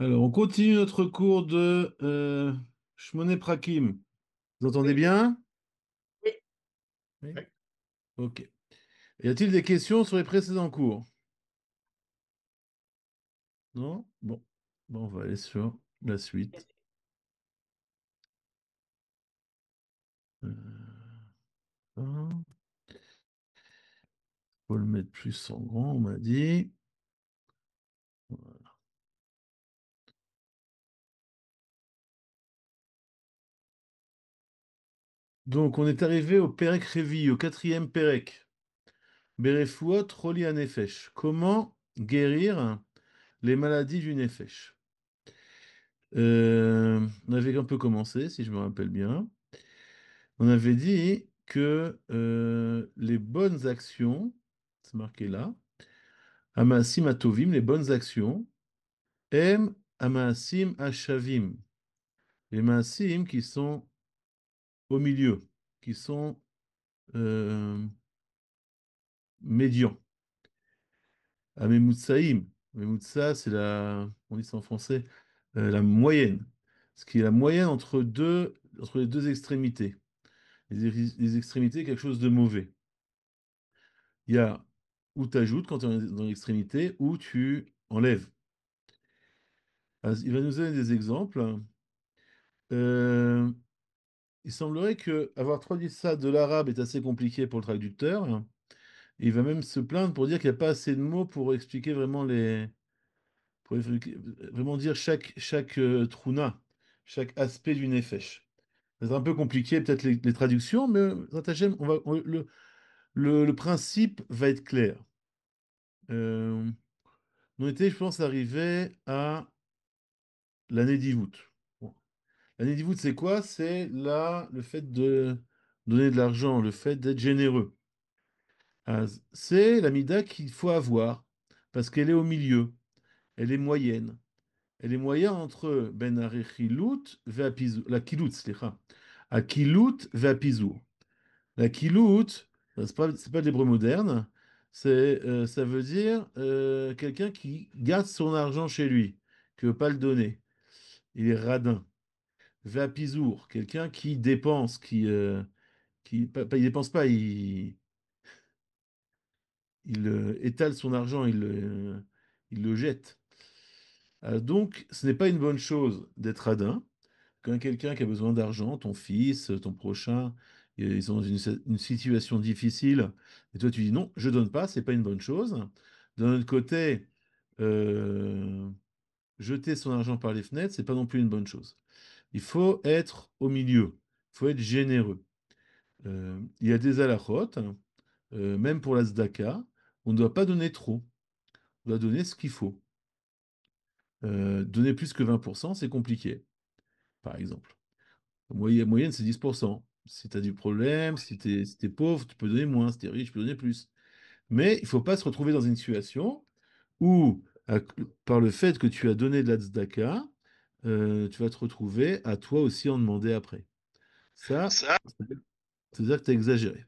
Alors, on continue notre cours de Shmoné Prakim. Vous entendez Oui, bien? oui. Oui. Ok. Y a-t-il des questions sur les précédents cours? Non? Bon. Bon, on va aller sur la suite. Il faut le mettre plus en grand, on m'a dit. Donc, on est arrivé au Perek Revi, au quatrième Perek. Berefuot Roli Nefesh. Comment guérir les maladies du Nefesh? On avait un peu commencé, si je me rappelle bien. On avait dit que les bonnes actions, c'est marqué là, Amasim Atovim, les bonnes actions, aiment Amasim Ashavim, les Maasim qui sont au milieu, qui sont euh, médians. Amemutsaim, Amemutsa, c'est on dit ça en français, la moyenne, ce qui est la moyenne entre les deux extrémités. Les extrémités, quelque chose de mauvais. Il y a où tu ajoutes quand tu es dans l'extrémité, ou tu enlèves. Il va nous donner des exemples. Euh, il semblerait que avoir traduit ça de l'arabe est assez compliqué pour le traducteur. Il va même se plaindre pour dire qu'il n'y a pas assez de mots pour expliquer vraiment vraiment dire chaque truna, chaque aspect du nefesh. C'est un peu compliqué, peut-être les traductions, mais Zatachem, le principe va être clair. Euh, on était, je pense, arrivé à l'année d'Ivout. Bon. L'année d'Ivout, c'est quoi? C'est là le fait de donner de l'argent, le fait d'être généreux. C'est la mida qu'il faut avoir, parce qu'elle est au milieu, elle est moyenne. Elle est moyenne entre Ben Arechilut ve'apizur. La kilut, slicha. À kilut ve'apizur. La kilut, c'est pas de l'hébreu moderne, ça veut dire quelqu'un qui garde son argent chez lui, qui ne veut pas le donner. Il est radin. Vapizour, quelqu'un qui dépense, il dépense pas, il étale son argent, il le jette. Donc, ce n'est pas une bonne chose d'être radin. Quand quelqu'un qui a besoin d'argent, ton fils, ton prochain, ils sont dans une situation difficile, et toi tu dis non, je donne pas, c'est pas une bonne chose. D'un autre côté, euh, jeter son argent par les fenêtres, c'est pas non plus une bonne chose. Il faut être au milieu, il faut être généreux. Il y a des halakhot, même pour la tzedaka, on ne doit pas donner trop, on doit donner ce qu'il faut. Donner plus que 20%, c'est compliqué, par exemple. Moyenne, c'est 10%. Si tu as du problème, si t'es pauvre, tu peux donner moins. Si tu es riche, tu peux donner plus. Mais il ne faut pas se retrouver dans une situation où, par le fait que tu as donné de la tzedaka, tu vas te retrouver à toi aussi en demander après. Ça, Ça, c'est-à-dire que tu as exagéré.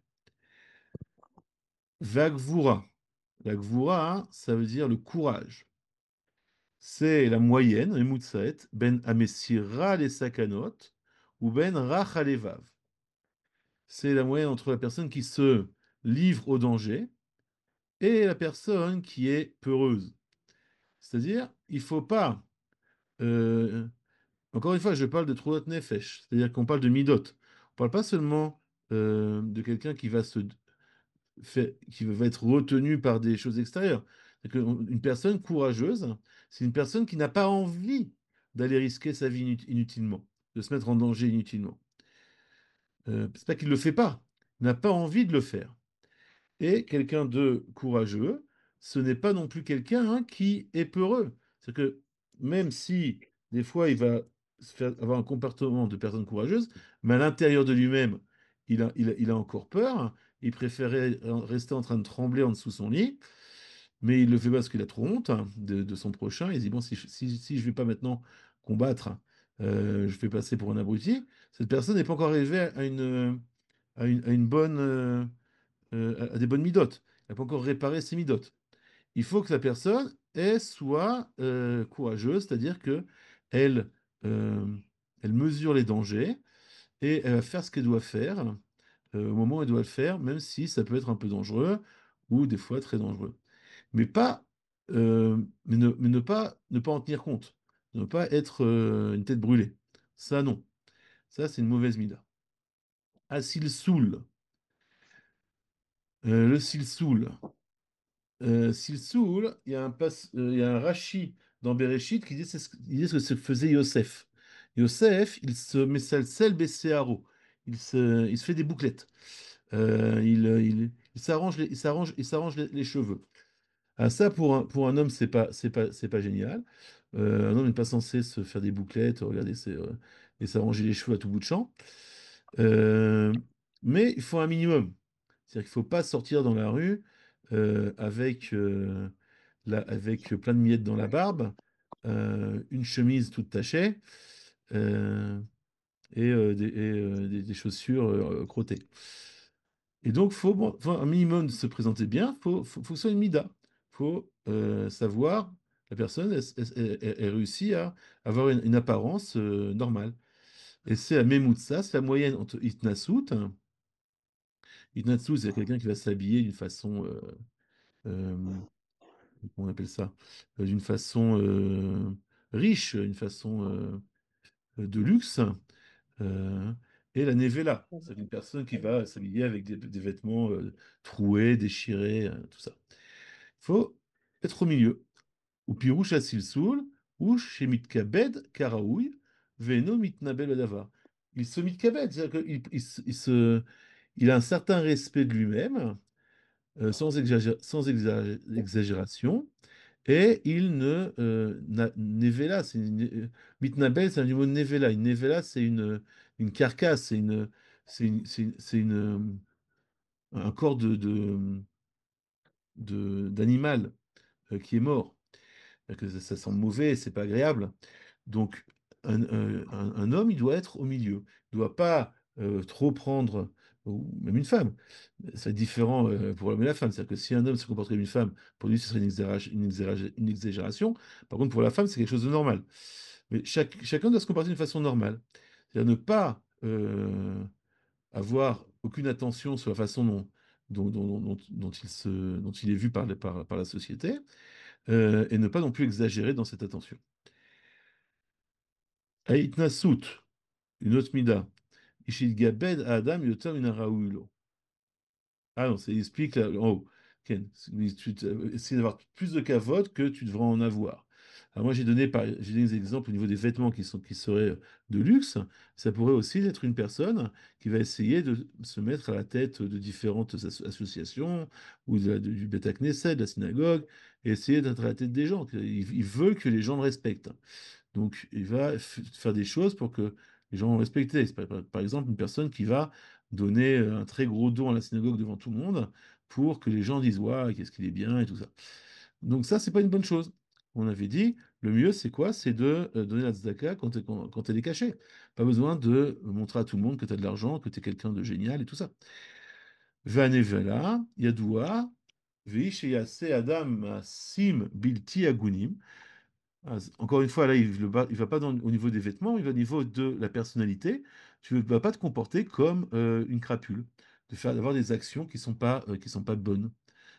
Vagvura. La gvura, hein, ça veut dire le courage. C'est la moyenne, les moutsaet, ben amesira les sakanot, ou ben rach alevav. C'est la moyenne entre la personne qui se livre au danger et la personne qui est peureuse. C'est-à-dire, il faut pas. euh, Encore une fois, je parle de Trouot Nefesh, c'est-à-dire qu'on parle de Midot. On parle pas seulement de quelqu'un qui va qui va être retenu par des choses extérieures. Une personne courageuse, c'est une personne qui n'a pas envie d'aller risquer sa vie inutilement, de se mettre en danger inutilement. C'est pas qu'il ne le fait pas, il n'a pas envie de le faire. Et quelqu'un de courageux, ce n'est pas non plus quelqu'un hein, qui est peureux. C'est que même si des fois il va avoir un comportement de personne courageuse, mais à l'intérieur de lui-même, il a encore peur, hein. Il préférait rester en train de trembler en dessous de son lit, mais il le fait pas parce qu'il a trop honte hein, de son prochain. Il se dit, bon, si je vais pas maintenant combattre, je vais passer pour un abruti. Cette personne n'est pas encore arrivée à une bonne... à des bonnes midotes. Il n'a pas encore réparé ses midotes. Il faut que la personne est soit courageuse, c'est-à-dire que elle, euh, elle mesure les dangers et elle va faire ce qu'elle doit faire au moment où elle doit le faire, même si ça peut être un peu dangereux ou des fois très dangereux. Mais pas, mais ne pas en tenir compte, ne pas être une tête brûlée. Ça, non. Ça, c'est une mauvaise mida. Ah, s'il saoule, le s'il saoule. S'il saoule, il y a un Rashi dans Bereshit qui dit, il dit ce que se faisait Yosef. Yosef, il se sel BCAO. Il se fait des bouclettes. Il s'arrange les cheveux. Ah, ça, pour un homme, c'est pas génial. Un homme n'est pas censé se faire des bouclettes, et s'arranger les cheveux à tout bout de champ. Euh, mais il faut un minimum. C'est-à-dire qu'il ne faut pas sortir dans la rue avec plein de miettes dans la barbe, une chemise toute tachée des chaussures crottées. Et donc, faut un minimum de se présenter bien, faut que ce soit une mida. Il faut savoir, la personne, elle réussit à avoir une apparence normale. Et c'est la Memutsa, c'est la moyenne entre Itnasut. Itnasut, c'est quelqu'un qui va s'habiller d'une façon, euh, comment on appelle ça? D'une façon riche, une façon de luxe. Euh, et la nevela, c'est une personne qui va s'habiller avec des vêtements troués, déchirés, tout ça. Il faut être au milieu. Ou pirouche asilsoul, ou chez mitkabed karaoui, veno mitnabel adavar. Il se mitkabed, c'est-à-dire il a un certain respect de lui-même, sans exagération, et il ne nevela, mitnabel, c'est un niveau de nevela. Une nevela, c'est une carcasse, c'est un corps d'animal qui est mort. Que ça sent mauvais, c'est pas agréable. Donc, un homme, il doit être au milieu. Il ne doit pas trop prendre, ou même une femme. C'est différent pour l'homme et la femme. C'est-à-dire que si un homme se comporte comme une femme, pour lui, ce serait une exagération. Par contre, pour la femme, c'est quelque chose de normal. Mais chacun doit se comporter d'une façon normale. C'est-à-dire ne pas avoir aucune attention sur la façon dont il est vu par la société, et ne pas non plus exagérer dans cette attention. Aïtnasut, une autre mida. Ishidgabed Adam yotam min haraoulo. Ah non, il explique là, en haut. Ken, essayer d'avoir plus de kavod que tu devrais en avoir. Alors moi, j'ai donné des exemples au niveau des vêtements qui seraient de luxe. Ça pourrait aussi être une personne qui va essayer de se mettre à la tête de différentes associations ou du Beth Knesset, de la synagogue, et essayer d'être à la tête des gens. Il veut que les gens le respectent. Donc, il va faire des choses pour que les gens vont respecter. C'est par exemple une personne qui va donner un très gros don à la synagogue devant tout le monde pour que les gens disent, ouais, qu'est-ce qu'il est bien et tout ça. Donc ça, c'est pas une bonne chose. On avait dit, le mieux, c'est quoi? C'est de donner la tzedaka quand elle est cachée. Pas besoin de montrer à tout le monde que tu as de l'argent, que tu es quelqu'un de génial et tout ça. Vanevela, Yadoua, Veisheyase Adam Sim Bilti Agunim. Ah, encore une fois, là, il va pas au niveau des vêtements, il va au niveau de la personnalité. Tu ne vas pas te comporter comme une crapule, d'avoir des actions qui sont pas bonnes.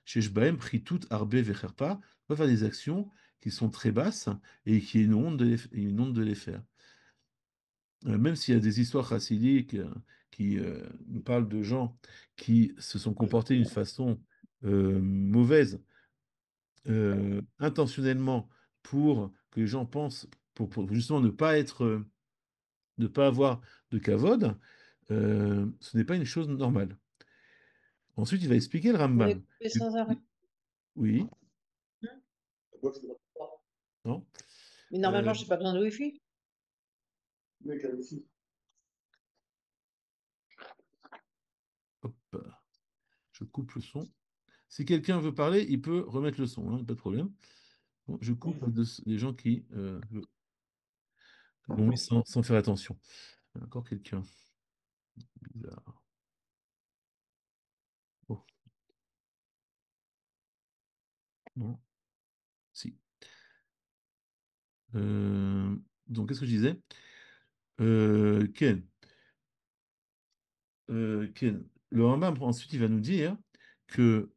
Chez Shbaem, Pritout, Arbe, Vecherpa, on va faire des actions qui sont très basses et qui est une honte de les faire. Même s'il y a des histoires chassidiques qui nous parlent de gens qui se sont comportés d'une façon mauvaise intentionnellement pour que les gens pensent, pour justement ne pas avoir de kavod, ce n'est pas une chose normale. Ensuite, il va expliquer le On est Rambam. coupé sans arrêt. Oui, non? Mais Euh, normalement, j'ai pas besoin de Wi-Fi. hop, je coupe le son. Si quelqu'un veut parler, il peut remettre le son, hein, pas de problème. Bon, je coupe les gens qui l'ont mis sans faire attention. Encore quelqu'un. Bizarre. Oh, non. Si. Euh, donc, qu'est-ce que je disais? Ken. Le Rambam, ensuite, il va nous dire que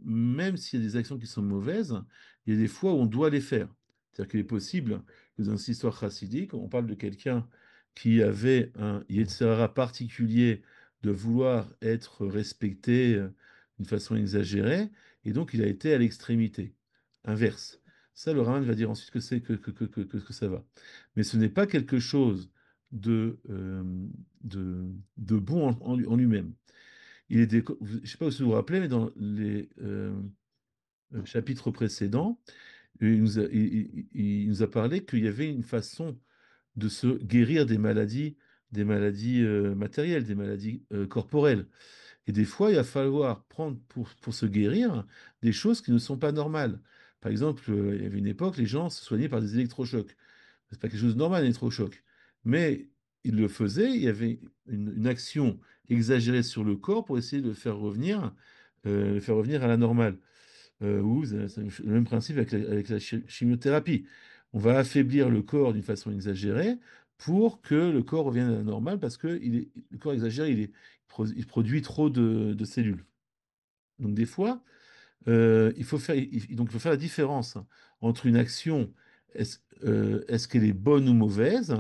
même s'il y a des actions qui sont mauvaises, il y a des fois où on doit les faire. C'est-à-dire qu'il est possible que dans cette histoire chassidique, on parle de quelqu'un qui avait un yetzer hara particulier de vouloir être respecté d'une façon exagérée, et donc il a été à l'extrémité inverse. Ça, le Rambam va dire ensuite que c'est que ça va. Mais ce n'est pas quelque chose de, de bon en lui-même. Je ne sais pas si vous vous rappelez, mais dans les chapitres précédents, il nous a parlé qu'il y avait une façon de se guérir des maladies matérielles, des maladies corporelles. Et des fois, il va falloir prendre pour se guérir des choses qui ne sont pas normales. Par exemple, il y avait une époque, les gens se soignaient par des électrochocs. C'est pas quelque chose de normal, un électrochoc. Mais il le faisait, il y avait une action exagérée sur le corps pour essayer de le faire revenir à la normale. Ou c'est le même principe avec la chimiothérapie. On va affaiblir le corps d'une façon exagérée pour que le corps revienne à la normale parce que le corps exagéré, il produit trop de cellules. Donc des fois, il faut faire la différence entre une action, est-ce qu'elle est bonne ou mauvaise?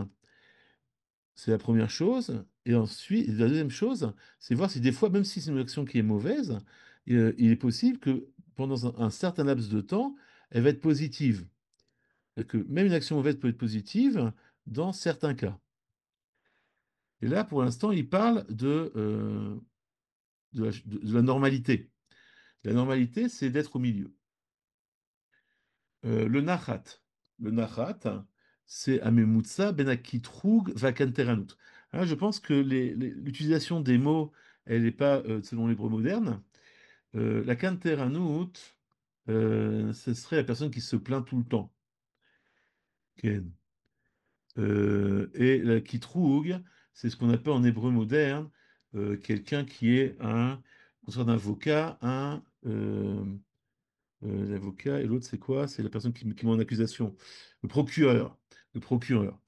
C'est la première chose. Et ensuite, la deuxième chose, c'est voir si des fois, même si c'est une action qui est mauvaise, il est possible que pendant un certain laps de temps, elle va être positive. Et que même une action mauvaise peut être positive dans certains cas. Et là, pour l'instant, il parle de la normalité. La normalité, c'est d'être au milieu. Le nachat. Le nachat, c'est Amemutsa ben akitrug vakanteranut. Hein, je pense que l'utilisation des mots, elle n'est pas selon l'hébreu moderne. La kanteranut, ce serait la personne qui se plaint tout le temps. Ken. Et la kitrug, c'est ce qu'on appelle en hébreu moderne quelqu'un qui est on sort d'un avocat, l'avocat, et l'autre, c'est quoi? C'est la personne qui met en accusation. Le procureur. Le procureur.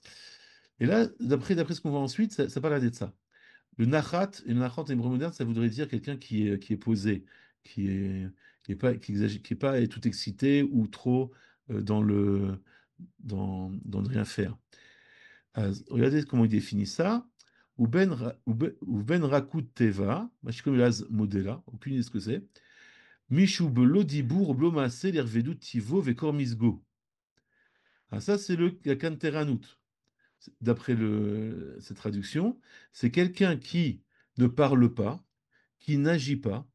Et là, d'après ce qu'on voit ensuite, ça parle de ça. Et le nachat en hébreu moderne, ça voudrait dire quelqu'un qui est posé, qui est, qui est pas tout excité ou trop dans dans ne rien faire. Regardez comment il définit ça. Ou ben rakut teva, mashikomelaz modela, aucune idée de ce que c'est. Mishu belo dibur blo maase l'ervedut tivo vekor misgo. Ah, ça, c'est la kanteranut. D'après cette traduction, c'est quelqu'un qui ne parle pas, qui n'agit pas,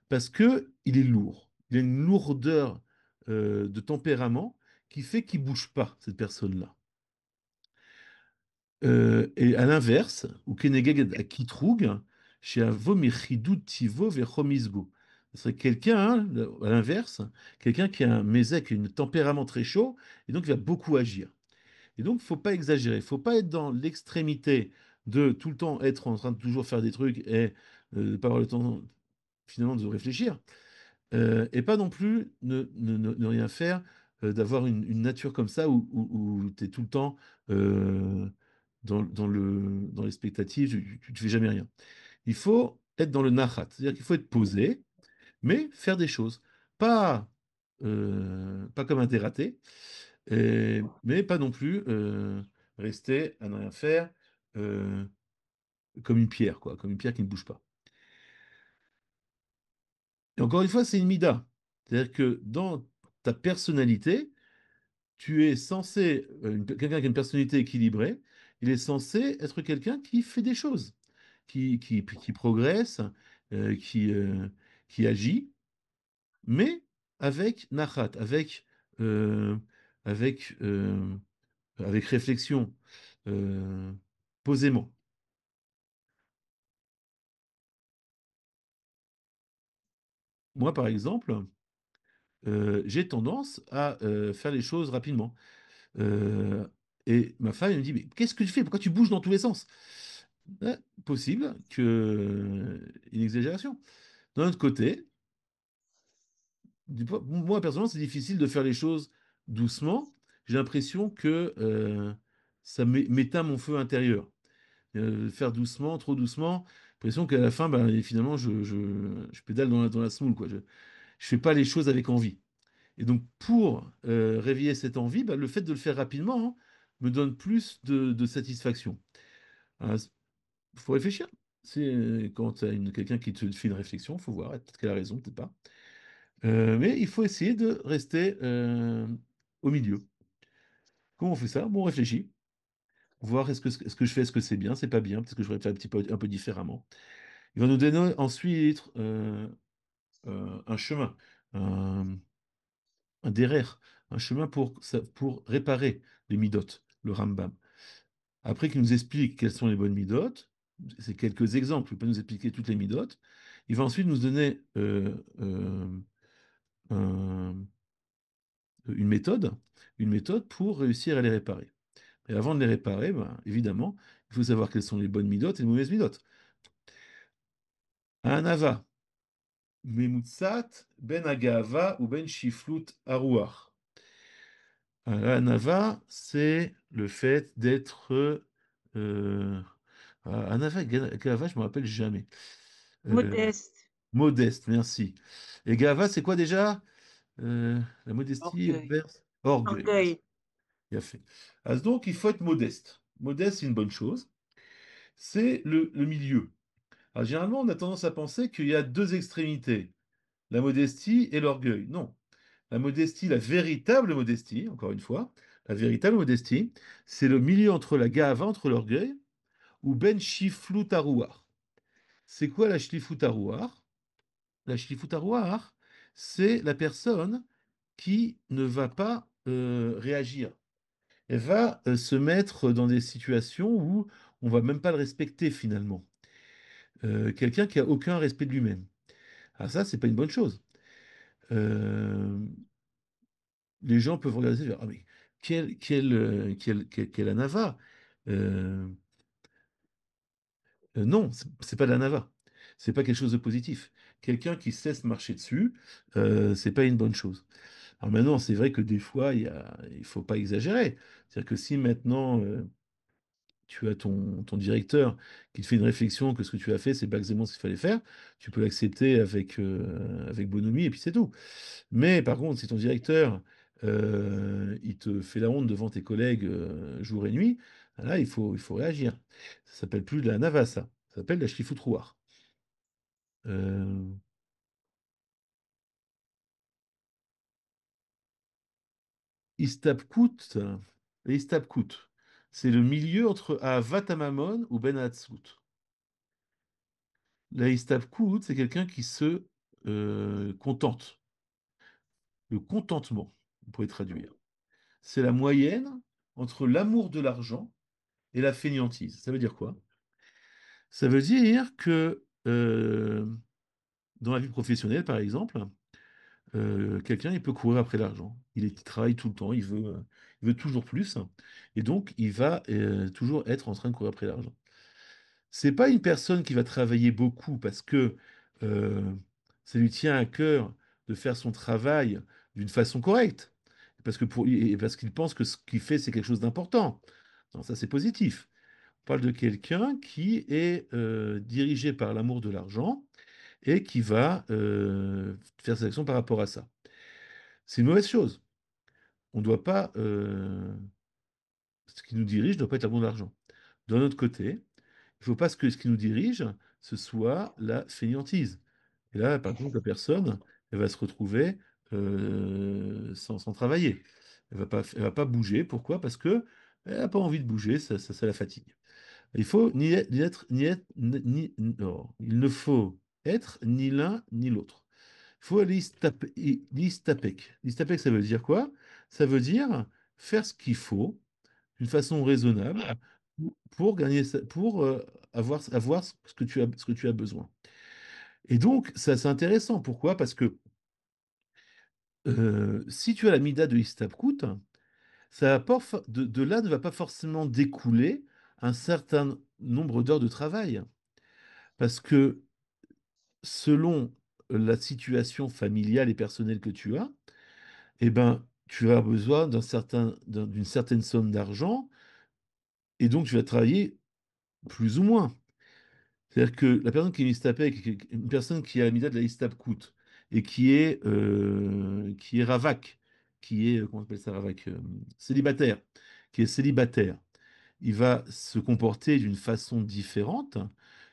parce que il est lourd. Il a une lourdeur de tempérament qui fait qu'il bouge pas, cette personne-là. Et à l'inverse, ou keneged à kitrug, chez avomichidut tivo vechomisgo. Ce serait quelqu'un, hein, à l'inverse, quelqu'un qui a un mésèque, un tempérament très chaud, et donc il va beaucoup agir. Et donc, il ne faut pas exagérer. Il ne faut pas être dans l'extrémité de tout le temps être en train de toujours faire des trucs et ne pas avoir le temps finalement de réfléchir. Et pas non plus ne rien faire, d'avoir une nature comme ça où tu es tout le temps dans l'expectative, tu ne fais jamais rien. Il faut être dans le nachat, c'est-à-dire qu'il faut être posé, mais faire des choses. Pas, pas comme un dératé, mais pas non plus rester à ne rien faire euh, comme une pierre, quoi, comme une pierre qui ne bouge pas. Et encore une fois, c'est une mida. C'est-à-dire que dans ta personnalité, tu es censé, quelqu'un qui a une personnalité équilibrée, il est censé être quelqu'un qui fait des choses, qui progresse, euh, qui, euh, qui agit, mais avec nachat, euh, avec, euh, avec réflexion, euh, posément. Moi, par exemple, j'ai tendance à faire les choses rapidement. Euh, et ma femme elle me dit, mais qu'est-ce que tu fais? Pourquoi tu bouges dans tous les sens? Possible une exagération. D'un autre côté, moi, personnellement, c'est difficile de faire les choses doucement, j'ai l'impression que ça m'éteint mon feu intérieur. Faire doucement, trop doucement, l'impression qu'à la fin, ben, finalement, je pédale dans la semoule, quoi. Je fais pas les choses avec envie. Et donc, pour réveiller cette envie, ben, le fait de le faire rapidement, hein, me donne plus de satisfaction. Il faut réfléchir. C'est quand tu as quelqu'un qui te fait une réflexion, il faut voir, peut-être qu'elle a raison, peut-être pas. Mais il faut essayer de rester au milieu. Comment on fait ça? Bon, on réfléchit, voir est-ce que je fais, est-ce que c'est bien, c'est pas bien, peut-être que je devrais faire un peu différemment. Il va nous donner ensuite un chemin, un, un derer, un chemin pour réparer les midotes, le Rambam. Après qu'il nous explique quelles sont les bonnes midotes, c'est quelques exemples, il ne peut pas nous expliquer toutes les midotes, il va ensuite nous donner un- une méthode pour réussir à les réparer. Et avant de les réparer, ben, évidemment, il faut savoir quelles sont les bonnes midotes et les mauvaises midotes. Un ava, memoutsat, ben agava ou ben shiflut arouar. Un ava, c'est le fait d'être un ava, gava, je me rappelle jamais. Euh, Modeste, Modeste, merci. Et gava, c'est quoi déjà? La modestie orgueil, inverse? Orgueil, merci. orgueil. Bien fait. Donc, il faut être modeste. Modeste, c'est une bonne chose. C'est le milieu. Alors, généralement, on a tendance à penser qu'il y a deux extrémités, la modestie et l'orgueil. Non. La modestie, la véritable modestie, encore une fois, la véritable modestie, c'est le milieu entre la gava, entre l'orgueil, ou ben shiflut harouar. C'est quoi la shiflut harouar? La shiflut harouar, c'est la personne qui ne va pas réagir. Elle va se mettre dans des situations où on va même pas le respecter finalement. Quelqu'un qui a aucun respect de lui-même. Ah ça, c'est pas une bonne chose. Euh, les gens peuvent regarder ça et dire, ah mais quelle anava. Euh, non, c'est pas de l'anava. C'est pas quelque chose de positif. Quelqu'un qui cesse de marcher dessus, c'est pas une bonne chose. Alors maintenant, c'est vrai que des fois, il faut pas exagérer. C'est-à-dire que si maintenant tu as ton directeur qui te fait une réflexion que ce que tu as fait, c'est pas exactement ce qu'il fallait faire, tu peux l'accepter avec bonhomie et puis c'est tout. Mais par contre, si ton directeur, il te fait la honte devant tes collègues jour et nuit, là, il faut réagir. Ça s'appelle plus de la navassa, ça s'appelle la chifoutroir. Euh, Istapkout, Istapkout, c'est le milieu entre Avat Hamamon ou Ben Hatzout. La Istapkout, c'est quelqu'un qui se contente. Le contentement, on pourrait traduire. C'est la moyenne entre l'amour de l'argent et la fainéantise. Ça veut dire quoi? Ça veut dire que dans la vie professionnelle, par exemple, quelqu'un il peut courir après l'argent. Il travaille tout le temps, il veut toujours plus, et donc il va toujours être en train de courir après l'argent. C'est pas une personne qui va travailler beaucoup parce que euh, ça lui tient à cœur de faire son travail d'une façon correcte, parce qu'il pense que ce qu'il fait c'est quelque chose d'important. Non, ça c'est positif. On parle de quelqu'un qui est dirigé par l'amour de l'argent et qui va faire ses actions par rapport à ça. C'est une mauvaise chose. On doit pas, ce qui nous dirige ne doit pas être l'amour de l'argent. D'un autre côté, il ne faut pas que ce qui nous dirige, ce soit la fainéantise. Et là, par contre, la personne, elle va se retrouver sans travailler. Elle va pas bouger. Pourquoi? Parce que elle n'a pas envie de bouger, ça la fatigue. Il faut ni être, non, il ne faut être ni l'un ni l'autre. Il faut l'istapek. L'istapek, ça veut dire quoi? Ça veut dire faire ce qu'il faut d'une façon raisonnable pour gagner, pour avoir ce que tu as besoin. Et donc, ça, c'est intéressant. Pourquoi? Parce que si tu as la mida de Istapkut, ça va pas de là ne va pas forcément découler un certain nombre d'heures de travail. Parce que selon la situation familiale et personnelle que tu as, eh ben, tu as besoin d'une certaine somme d'argent et donc tu vas travailler plus ou moins. C'est-à-dire que la personne qui est Mistapek, une personne qui a la mida de la Istapkout et qui est ravak, comment on appelle ça ravak, célibataire, qui est célibataire, il va se comporter d'une façon différente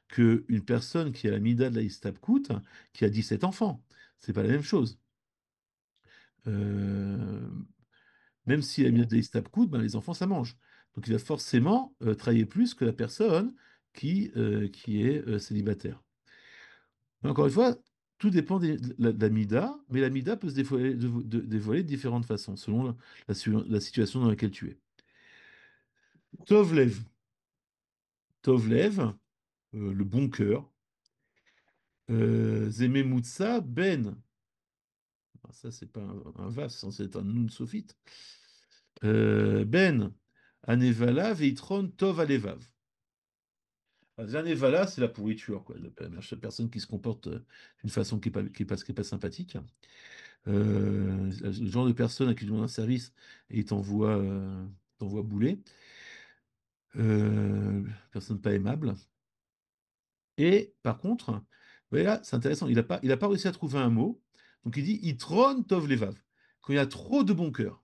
que une personne qui a la mida de la Istapkout, qui a 17 enfants. C'est pas la même chose. Euh, Même si la mida de la Istapkout, ben, les enfants, ça mange. Donc il va forcément travailler plus que la personne qui est célibataire. Mais encore une fois, tout dépend de la mida, mais la mida peut se dévoiler de différentes façons, selon la situation dans laquelle tu es. Tovlev. Tovlev, le bon cœur. Zememutsa, ben. Ah, ça, c'est pas un vav, c'est censé être un nun sophite. Ben. Anevala, veitron, tov alevav. Anevala, c'est la pourriture, quoi. La personne qui se comporte d'une façon qui est pas sympathique. Le genre de personne à qui tu demandes un service et il t'envoie bouler. Personne pas aimable. Et par contre, ouais, là, c'est intéressant, il a pas réussi à trouver un mot. Donc il dit Itron tov levav. Quand il y a trop de bon cœur.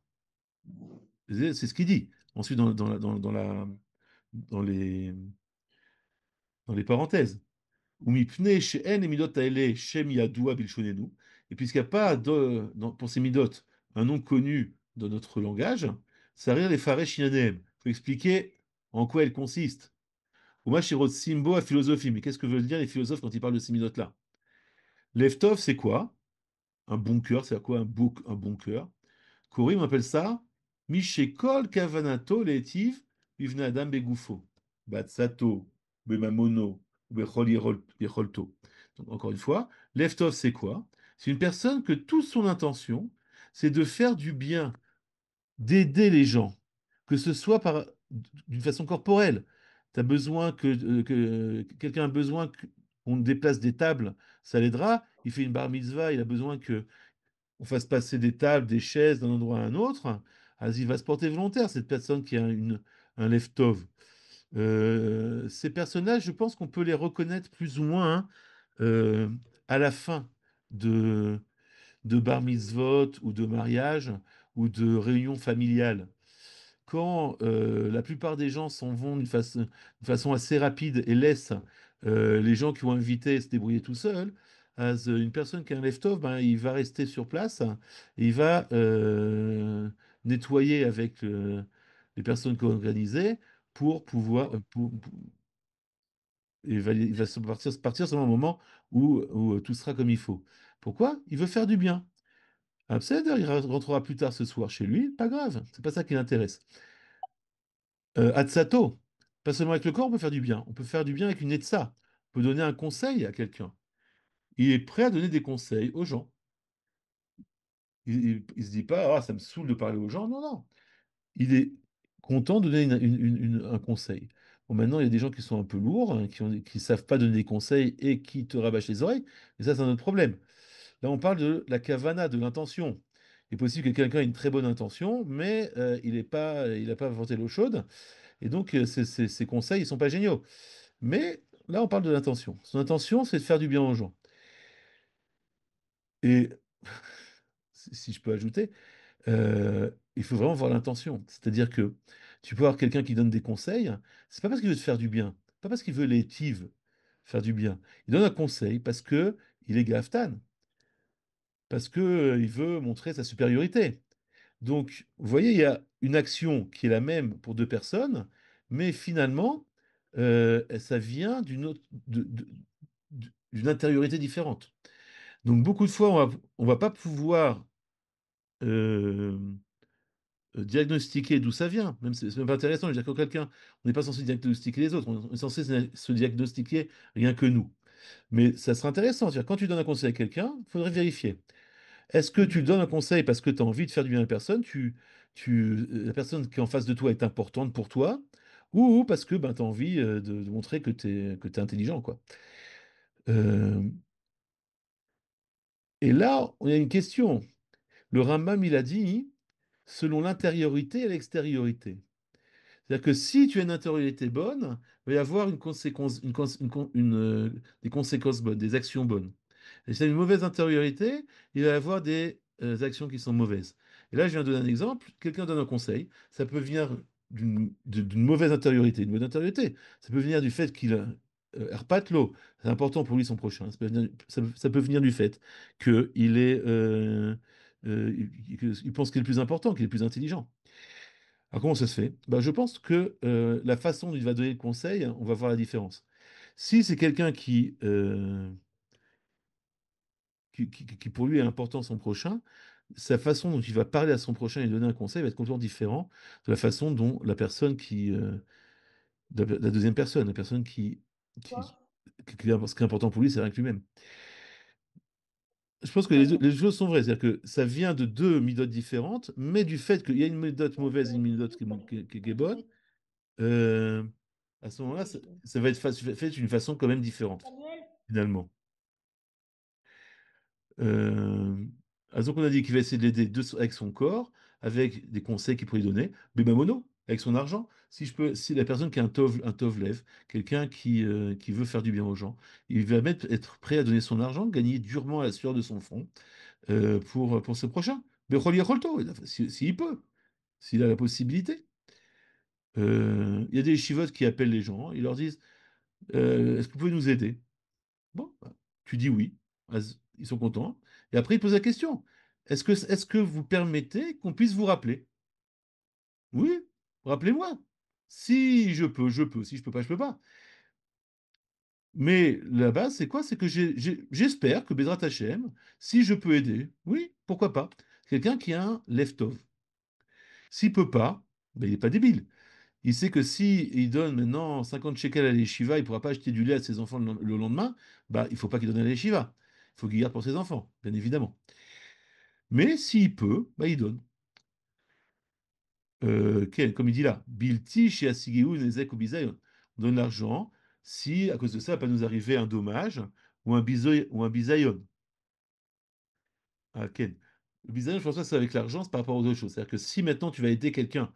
C'est ce qu'il dit. Ensuite, dans les parenthèses. Ou mipne she'en emidot haele shem yadoua bilshonenu. Et puisqu'il n'y a pas pour ces midot un nom connu dans notre langage, ça rire les farés shinanem. Il faut expliquer en quoi elles consistent. Ou machirot simbo à philosophie. Mais qu'est-ce que veulent dire les philosophes quand ils parlent de ces midot-là? Leftov, c'est quoi? Un bon cœur, c'est quoi un bon cœur? Corim appelle ça Mishekol Kavanato Letiv Bivne Adam Begufo. Batsato, Bemamono, Bechol Yecholto. Donc, encore une fois, Leftov, c'est quoi? C'est une personne que toute son intention, c'est de faire du bien, d'aider les gens, que ce soit d'une façon corporelle. Tu as besoin quelqu'un a besoin qu'on déplace des tables, ça l'aidera. Il fait une bar mitzvah, il a besoin que on fasse passer des tables, des chaises d'un endroit à un autre, il va se porter volontaire, cette personne qui a un leftov. Ces personnages, je pense qu'on peut les reconnaître plus ou moins hein, euh, à la fin de, de bar mitzvot ou de mariage ou de réunion familiale quand la plupart des gens s'en vont d'une façon assez rapide et laissent les gens qui ont invité se débrouiller tout seuls, une personne qui a un left-off, ben, il va rester sur place et il va nettoyer avec les personnes qui ont organisé pour pouvoir. Il va partir sur un moment où tout sera comme il faut. Pourquoi? Il veut faire du bien. Ah, il rentrera plus tard ce soir chez lui, pas grave, c'est pas ça qui l'intéresse. Atsato, pas seulement avec le corps, on peut faire du bien. On peut faire du bien avec une etsa. On peut donner un conseil à quelqu'un. Il est prêt à donner des conseils aux gens. Il se dit pas, ah, ça me saoule de parler aux gens. Non, non. Il est content de donner un conseil. Bon, maintenant, il y a des gens qui sont un peu lourds, hein, qui savent pas donner des conseils et qui te rabâchent les oreilles. Mais ça, c'est un autre problème. Là, on parle de la kavana, de l'intention. Il est possible que quelqu'un ait une très bonne intention, mais il n'a pas inventé l'eau chaude. Et donc, ces conseils, ils sont pas géniaux. Mais là, on parle de l'intention. Son intention, c'est de faire du bien aux gens. Et si je peux ajouter, il faut vraiment voir l'intention. C'est-à-dire que tu peux avoir quelqu'un qui donne des conseils, c'est pas parce qu'il veut te faire du bien, pas parce qu'il veut l'étive faire du bien. Il donne un conseil parce que il est gaftan, parce que il veut montrer sa supériorité. Donc, vous voyez, il y a une action qui est la même pour deux personnes, mais finalement, ça vient d'une intériorité différente. Donc beaucoup de fois, on va pas pouvoir euh, diagnostiquer d'où ça vient. Même c'est même pas intéressant. Je veux dire, quand quelqu'un, on n'est pas censé diagnostiquer les autres, on est censé se diagnostiquer rien que nous. Mais ça serait intéressant. C'est-à-dire, quand tu donnes un conseil à quelqu'un, il faudrait vérifier. Est-ce que tu donnes un conseil parce que tu as envie de faire du bien à la personne, la personne qui est en face de toi est importante pour toi, ou parce que ben, tu as envie de montrer que tu es intelligent, quoi. Euh, et là, on a une question. Le Rambam, il a dit. selon l'intériorité et l'extériorité. C'est-à-dire que si tu as une intériorité bonne, il va y avoir une conséquence, des conséquences bonnes, des actions bonnes. Et si tu as une mauvaise intériorité, il va y avoir des actions qui sont mauvaises. Et là, je viens de donner un exemple. Quelqu'un donne un conseil. Ça peut venir d'une mauvaise intériorité. Une mauvaise intériorité, ça peut venir du fait qu'il erpate l'eau. C'est important pour lui, son prochain. Ça peut venir du fait qu'il est, il pense qu'il est le plus important, qu'il est le plus intelligent. Alors comment ça se fait? Ben, je pense que la façon dont il va donner le conseil, on va voir la différence. Si c'est quelqu'un qui pour lui est important son prochain, sa façon dont il va parler à son prochain et donner un conseil va être complètement différent de la façon dont la personne la deuxième personne, la personne qui, Quoi? ce qui est important pour lui, c'est rien que lui-même. Je pense que D'accord. les choses sont vraies, c'est-à-dire que ça vient de deux méthodes différentes, mais du fait qu'il y a une méthode mauvaise et une méthode qui est bonne, euh, à ce moment-là, ça va être fait d'une façon quand même différente, Samuel, finalement. Euh, donc on a dit qu'il va essayer de l'aider avec son corps, avec des conseils qu'il pourrait lui donner, mais mono, avec son argent. Si je peux, si la personne qui a un tovlev, quelqu'un qui veut faire du bien aux gens, il va être prêt à donner son argent, gagner durement à la sueur de son front pour ce prochain. Mais Rolly Rolto, s'il peut, s'il a la possibilité. Il y a des chivotes qui appellent les gens, ils leur disent est-ce que vous pouvez nous aider? Bon, bah, tu dis oui. Ils sont contents. Et après, ils posent la question. Est-ce que vous permettez qu'on puisse vous rappeler? Oui, rappelez-moi. Si je peux, je peux. Si je peux pas, je peux pas. Mais la base, c'est quoi? C'est que j'espère que Bezrat Hachem, si je peux aider, oui, pourquoi pas. Quelqu'un qui a un leftov. S'il peut pas, ben, il n'est pas débile. Il sait que si il donne maintenant 50 shekels à l'Eshiva, il ne pourra pas acheter du lait à ses enfants le lendemain, bah, il ne faut pas qu'il donne à l'Eshiva. Il faut qu'il garde pour ses enfants, bien évidemment. Mais s'il peut, bah, il donne. Comme il dit là, Bilti chez Asigeu Nezek ou Bisayon. On donne l'argent si, à cause de ça, va pas nous arriver un dommage ou un bisayon. Ah, Ken. Le bisayon, je pense que c'est avec l'argent, c'est par rapport aux autres choses. C'est-à-dire que si maintenant tu vas aider quelqu'un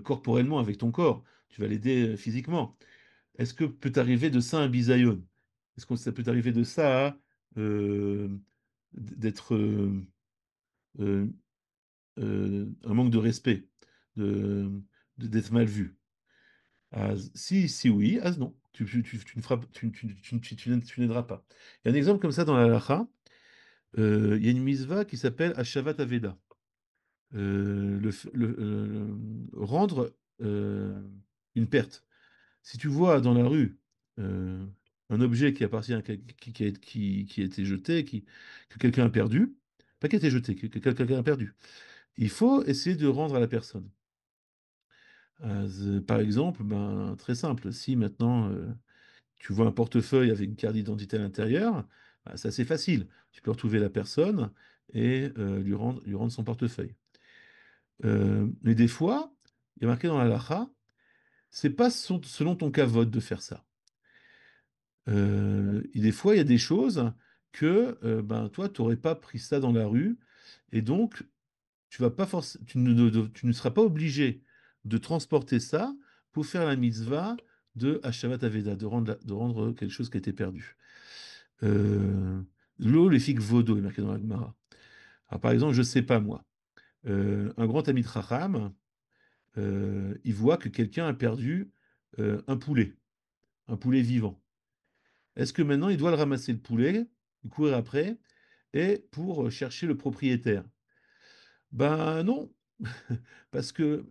corporellement avec ton corps, tu vas l'aider physiquement, est-ce que peut arriver de ça un bisaïon? Est-ce que ça peut arriver de ça à d'être euh, un manque de respect, de, d'être mal vu? Ah, si oui, ah non, tu ne feras, tu n'aideras pas. Il y a un exemple comme ça dans la halakha. Il y a une misva qui s'appelle Hashavat Aveda. Rendre une perte. Si tu vois dans la rue euh, un objet qui appartient à qui a été jeté, que quelqu'un a perdu, pas qui a été jeté, que quelqu'un a perdu, il faut essayer de rendre à la personne. Par exemple, ben, très simple, si maintenant tu vois un portefeuille avec une carte d'identité à l'intérieur, ben, c'est assez facile. Tu peux retrouver la personne et lui rendre son portefeuille. Mais des fois, il y a marqué dans la lacha, c'est pas selon ton cavote de faire ça. Et des fois, il y a des choses que ben, toi, tu n'aurais pas pris ça dans la rue, et donc tu ne seras pas obligé de transporter ça pour faire la mitzvah de Hashavat Aveda, de rendre quelque chose qui a été perdu. Euh, L'eau, les figues vaudou est marqué dans la Gemara. Alors, par exemple, je ne sais pas moi, un grand ami de Chacham, il voit que quelqu'un a perdu un poulet vivant. Est-ce que maintenant il doit le ramasser le poulet, courir après, et pour chercher le propriétaire? Ben non, parce que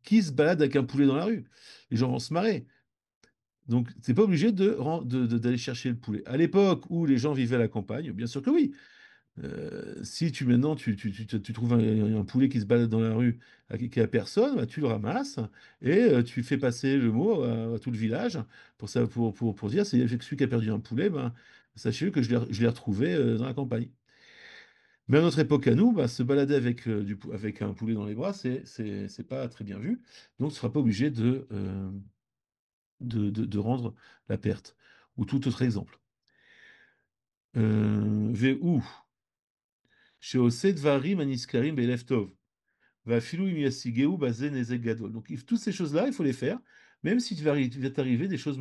qui se balade avec un poulet dans la rue? Les gens vont se marrer. Donc, c'est pas obligé d'aller chercher le poulet. À l'époque où les gens vivaient à la campagne, bien sûr que oui. Si tu maintenant tu trouves un poulet qui se balade dans la rue qui a personne, bah, tu le ramasses et tu fais passer le mot à tout le village pour dire c'est celui qui a perdu un poulet, ben, sachez que je l'ai retrouvé dans la campagne. Mais à notre époque à nous, bah, se balader avec un poulet dans les bras, c'est pas très bien vu. Donc tu ne seras pas obligé de rendre la perte. Ou tout autre exemple. Vu Sheoseh dvarim aniskarim be'elev tov. Vafilu im yasigeu baze nezek gadol. Donc, toutes ces choses-là, il faut les faire, même si tu vas t'arriver des choses,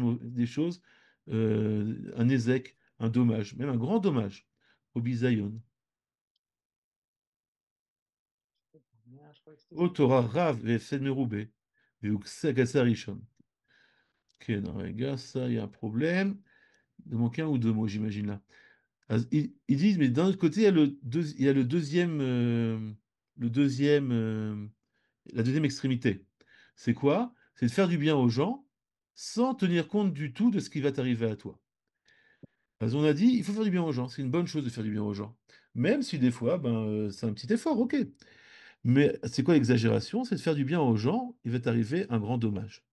un nezek, un dommage, même un grand dommage, au bisayon. O Torah Rav ve'efsed merube, ve'ukseh rishon. Ok, non, les gars, ça, il y a un problème. Il manque un ou deux mots, j'imagine là. Ah, ils disent, mais d'un autre côté, il y a le deuxième, la deuxième extrémité. C'est quoi? C'est de faire du bien aux gens sans tenir compte du tout de ce qui va t'arriver à toi. Parce qu'on a dit, il faut faire du bien aux gens. C'est une bonne chose de faire du bien aux gens. Même si des fois, ben, c'est un petit effort, ok. Mais c'est quoi l'exagération? C'est de faire du bien aux gens, il va t'arriver un grand dommage.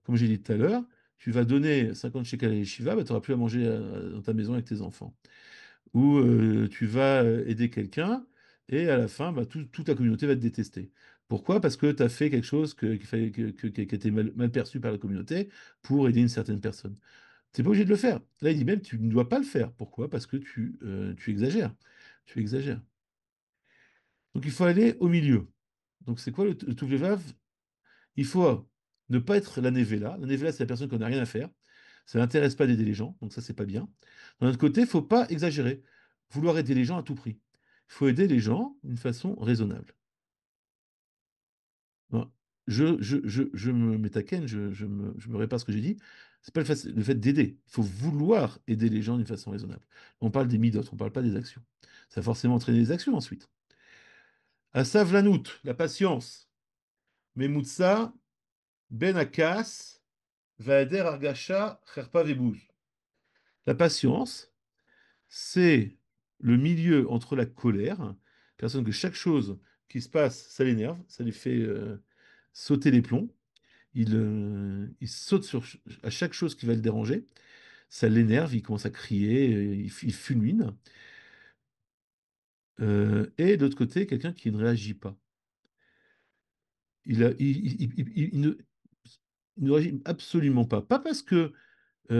Comme j'ai dit tout à l'heure, tu vas donner 50 shekels à l'Eshiva, ben, tu n'auras plus à manger dans ta maison avec tes enfants. Ou tu vas aider quelqu'un et à la fin, bah, toute ta communauté va te détester. Pourquoi? Parce que tu as fait quelque chose qui a été mal perçu par la communauté pour aider une certaine personne. Tu n'es pas obligé de le faire. Là, il dit même tu ne dois pas le faire. Pourquoi? Parce que tu exagères. Tu exagères. Donc il faut aller au milieu. Donc c'est quoi le tout il faut ne pas être la névéla. La névéla, c'est la personne qui n'a rien à faire. Ça n'intéresse pas d'aider les gens, donc ça, c'est pas bien. D'un autre côté, il faut pas exagérer. Vouloir aider les gens à tout prix. Il faut aider les gens d'une façon raisonnable. Bon, je me métaquène, je me répare ce que j'ai dit. C'est pas le fait d'aider. Il faut vouloir aider les gens d'une façon raisonnable. On parle des midotes, on parle pas des actions. Ça va forcément entraîner des actions ensuite. Asavlanout, la patience. Memutsa, ben akas, vaeder argasha, cherpa vebouz. La patience, c'est le milieu entre la colère, personne que chaque chose qui se passe, ça l'énerve, ça lui fait sauter les plombs. Il saute à chaque chose qui va le déranger, ça l'énerve, il commence à crier, il fulmine. Et de l'autre côté, quelqu'un qui ne réagit pas. Il ne réagit absolument pas. Pas parce que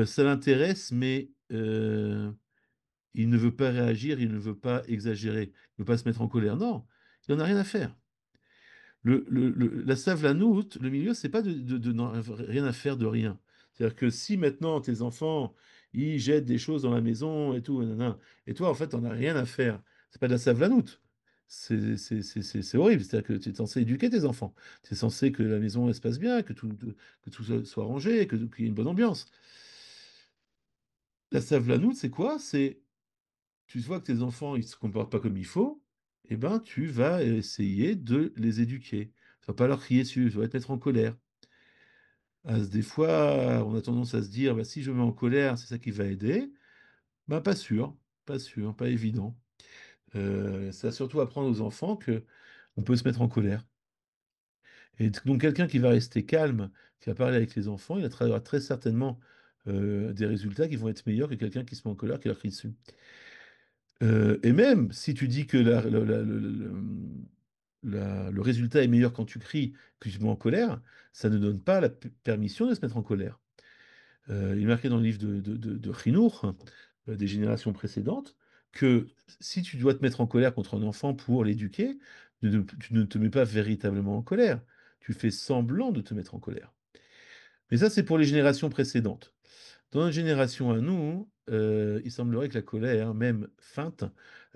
ça l'intéresse, mais il ne veut pas réagir, il ne veut pas exagérer, il ne veut pas se mettre en colère. Non, il n'en a rien à faire. La savlanout, le milieu, c'est pas de n'en rien à faire de rien. C'est-à-dire que si maintenant tes enfants, ils jettent des choses dans la maison et tout, nanana, et toi, en fait, t'en as rien à faire. C'est pas de la savlanout. C'est horrible. C'est-à-dire que tu es censé éduquer tes enfants. Tu es censé que la maison elle se passe bien, que tout soit rangé, qu'il y ait une bonne ambiance. La savlanout, c'est quoi? C'est tu vois que tes enfants ils se comportent pas comme il faut, eh ben tu vas essayer de les éduquer. Tu vas pas leur crier dessus, tu vas te mettre en colère. Des fois, on a tendance à se dire, bah, si je me mets en colère, c'est ça qui va aider. Ben pas sûr, pas évident. Ça surtout apprendre aux enfants que on peut se mettre en colère. Et donc quelqu'un qui va rester calme, qui va parler avec les enfants, il atteindra très certainement des résultats qui vont être meilleurs que quelqu'un qui se met en colère, qui leur crie dessus. Et même si tu dis que le résultat est meilleur quand tu cries que tu te mets en colère, ça ne donne pas la permission de se mettre en colère. Il est marqué dans le livre de Chinour, des générations précédentes, que si tu dois te mettre en colère contre un enfant pour l'éduquer, tu ne te mets pas véritablement en colère. Tu fais semblant de te mettre en colère. Mais ça, c'est pour les générations précédentes. Dans notre génération à nous, il semblerait que la colère, même feinte,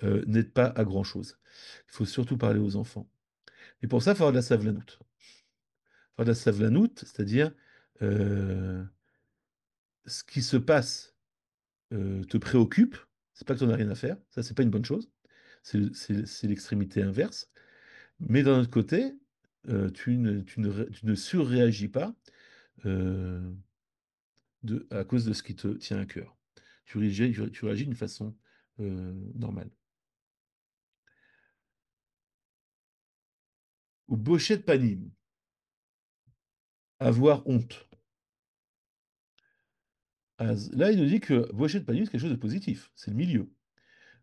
n'aide pas à grand-chose. Il faut surtout parler aux enfants. Et pour ça, il faut avoir de la savlanoute. Il faut avoir de la savlanoute, c'est-à-dire euh, ce qui se passe te préoccupe, c'est pas que tu n'en as rien à faire, ça, c'est pas une bonne chose. C'est l'extrémité inverse. Mais d'un autre côté, tu ne surréagis pas euh, à cause de ce qui te tient à cœur. Tu réagis d'une façon normale. Ou bochet de panim, avoir honte. Là, il nous dit que bochet de panim, c'est quelque chose de positif, c'est le milieu.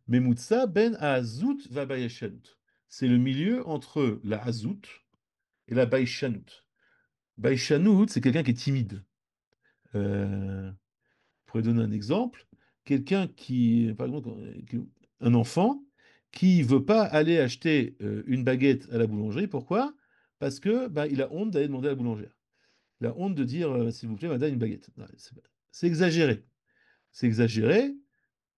Memutsa ben azout va bayeshanut. C'est le milieu entre la azout et la baishanut. Baishanut, c'est quelqu'un qui est timide. Euh, pour donner un exemple, quelqu'un qui, par exemple, un enfant qui veut pas aller acheter une baguette à la boulangerie. Pourquoi? Parce que bah, il a honte d'aller demander à la boulangère. Il a honte de dire s'il vous plaît, madame, une baguette. Non, c'est exagéré. C'est exagéré,